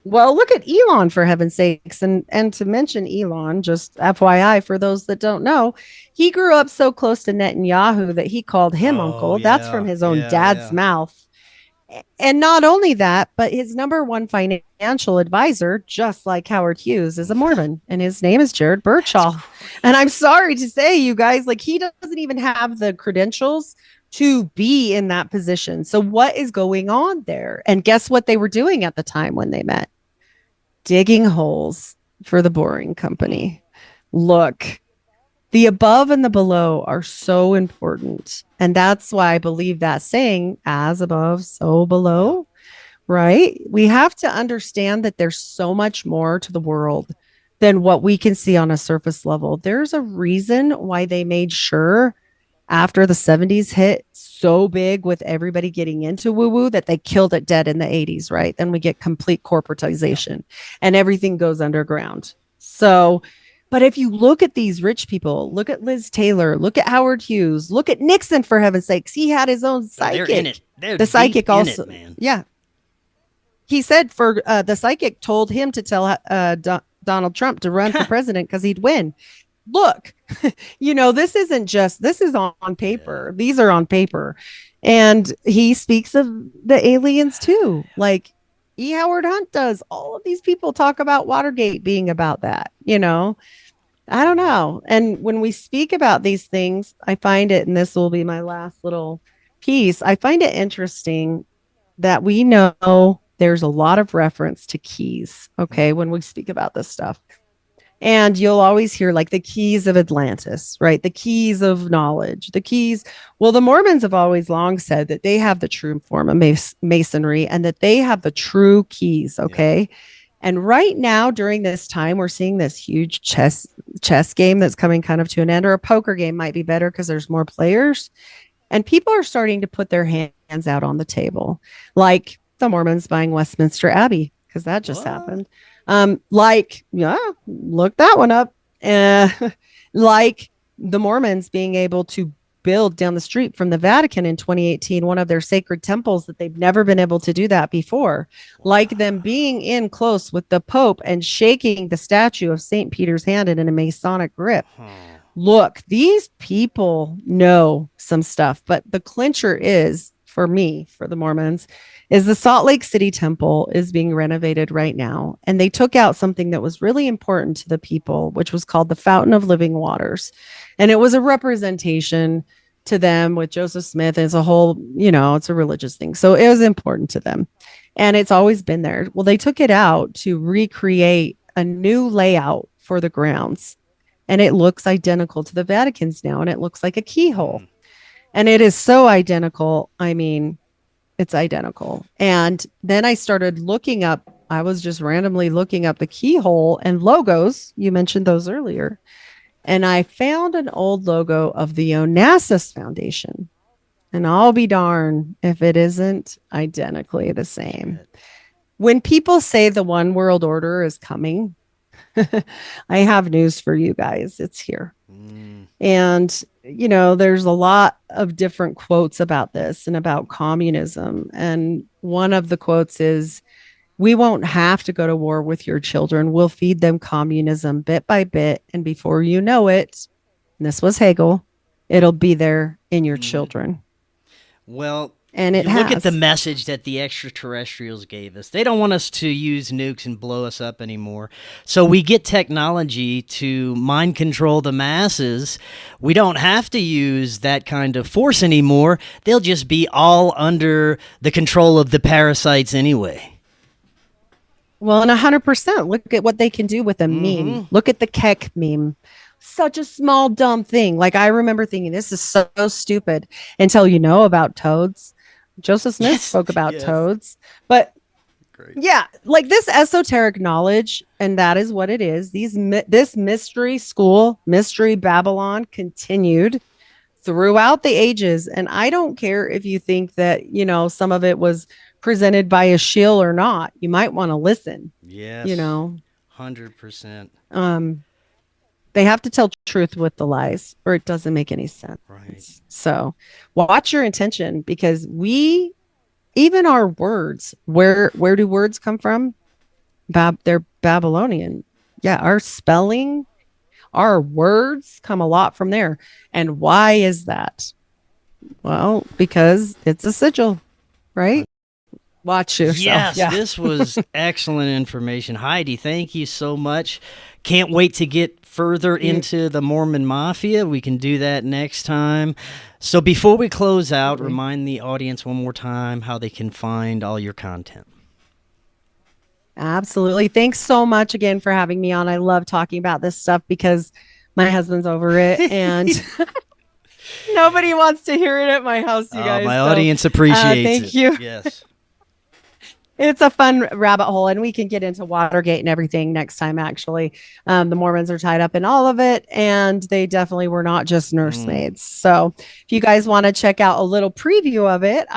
Well, look at Elon, for heaven's sakes. And to mention Elon, just FYI, for those that don't know, he grew up so close to Netanyahu that he called him uncle. Yeah, that's from his own dad's mouth. And not only that, but his number one financial advisor, just like Howard Hughes, is a Mormon, and his name is Jared Birchall. And I'm sorry to say, you guys, like, he doesn't even have the credentials to be in that position. So what is going on there? And guess what they were doing at the time when they met? Digging holes for the Boring Company. Look, the above and the below are so important. And that's why I believe that saying, as above, so below, right? We have to understand that there's so much more to the world than what we can see on a surface level. There's a reason why they made sure after the 70s hit so big with everybody getting into woo-woo that they killed it dead in the 80s, right? Then we get complete corporatization and everything goes underground. So, but if you look at these rich people, look at Liz Taylor, look at Howard Hughes, look at Nixon, for heaven's sakes. He had his own psychic. They're in it. They're the psychic also, man. Yeah. He said for the psychic told him to tell Donald Trump to run for president because he'd win. Look, you know, this is on paper. Yeah. These are on paper. And he speaks of the aliens too. Like E. Howard Hunt does. All of these people talk about Watergate being about that, you know. I don't know. And when we speak about these things, I find it, and this will be my last little piece, I find it interesting that we know there's a lot of reference to keys, okay, when we speak about this stuff. And you'll always hear like the keys of Atlantis, right? The keys of knowledge, the keys. Well, the Mormons have always long said that they have the true form of masonry and that they have the true keys, okay? Yeah. And right now, during this time, we're seeing this huge chess game that's coming kind of to an end, or a poker game might be better because there's more players. And people are starting to put their hands out on the table, like the Mormons buying Westminster Abbey, because that just happened. Look that one up. Like the Mormons being able to build down the street from the Vatican in 2018, one of their sacred temples that they've never been able to do that before. Like them being in close with the Pope and shaking the statue of St. Peter's hand in a Masonic grip. Look, these people know some stuff, but the clincher is, for me, for the Mormons, is the Salt Lake City temple is being renovated right now. And they took out something that was really important to the people, which was called the Fountain of Living Waters. And it was a representation to them with Joseph Smith as a whole, it's a religious thing. So it was important to them. And it's always been there. Well, they took it out to recreate a new layout for the grounds. And it looks identical to the Vatican's now. And it looks like a keyhole. And it is so identical. I mean, it's identical. And then I started looking up, I was just randomly looking up the keyhole and logos. You mentioned those earlier. And I found an old logo of the Onassis Foundation. And I'll be darned if it isn't identically the same. When people say the one world order is coming, I have news for you guys. It's here. And, there's a lot of different quotes about this and about communism. And one of the quotes is, "We won't have to go to war with your children. We'll feed them communism bit by bit. And before you know it," and this was Hegel, "it'll be there in your children." Well, and look at the message that the extraterrestrials gave us. They don't want us to use nukes and blow us up anymore. So we get technology to mind control the masses. We don't have to use that kind of force anymore. They'll just be all under the control of the parasites anyway. Well, and 100%. Look at what they can do with a meme. Look at the Keck meme. Such a small, dumb thing. Like, I remember thinking, this is so stupid until about toads. Joseph Smith spoke about toads. But yeah, like this esoteric knowledge, and that is what it is. This mystery school, Mystery Babylon, continued throughout the ages. And I don't care if you think that, some of it was presented by a shill or not. You might want to listen. Yes. 100%. They have to tell truth with the lies, or it doesn't make any sense. Right. So watch your intention, because even our words, where do words come from? They're Babylonian. Yeah, our spelling, our words come a lot from there. And why is that? Well, because it's a sigil, right? Watch yourself. Yes, this was excellent information. Heidi, thank you so much. Can't wait to get further into the Mormon Mafia. We can do that next time. So before we close out, remind the audience one more time how they can find all your content. Absolutely. Thanks so much again for having me on. I love talking about this stuff because my husband's over it and nobody wants to hear it at my house, you guys. My audience appreciates it. Thank you. Yes. It's a fun rabbit hole, and we can get into Watergate and everything next time, actually. The Mormons are tied up in all of it, and they definitely were not just nursemaids. So if you guys want to check out a little preview of it,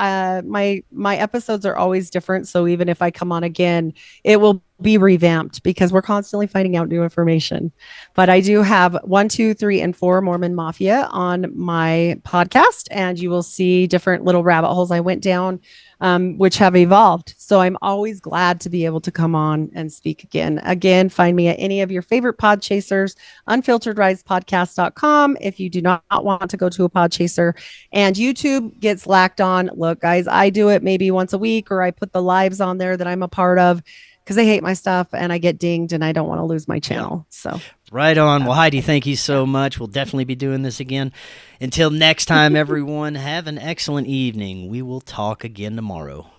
my episodes are always different. So even if I come on again, it will be revamped because we're constantly finding out new information. But I do have 1, 2, 3, and 4 Mormon Mafia on my podcast, and you will see different little rabbit holes I went down, which have evolved. So I'm always glad to be able to come on and speak again. Again, find me at any of your favorite pod chasers, unfilteredrisespodcast.com. If you do not want to go to a pod chaser, and YouTube gets lacked on. Look, guys, I do it maybe once a week, or I put the lives on there that I'm a part of because they hate my stuff and I get dinged and I don't want to lose my channel. So right on. Well, Heidi, thank you so much. We'll definitely be doing this again. Until next time, everyone, have an excellent evening. We will talk again tomorrow.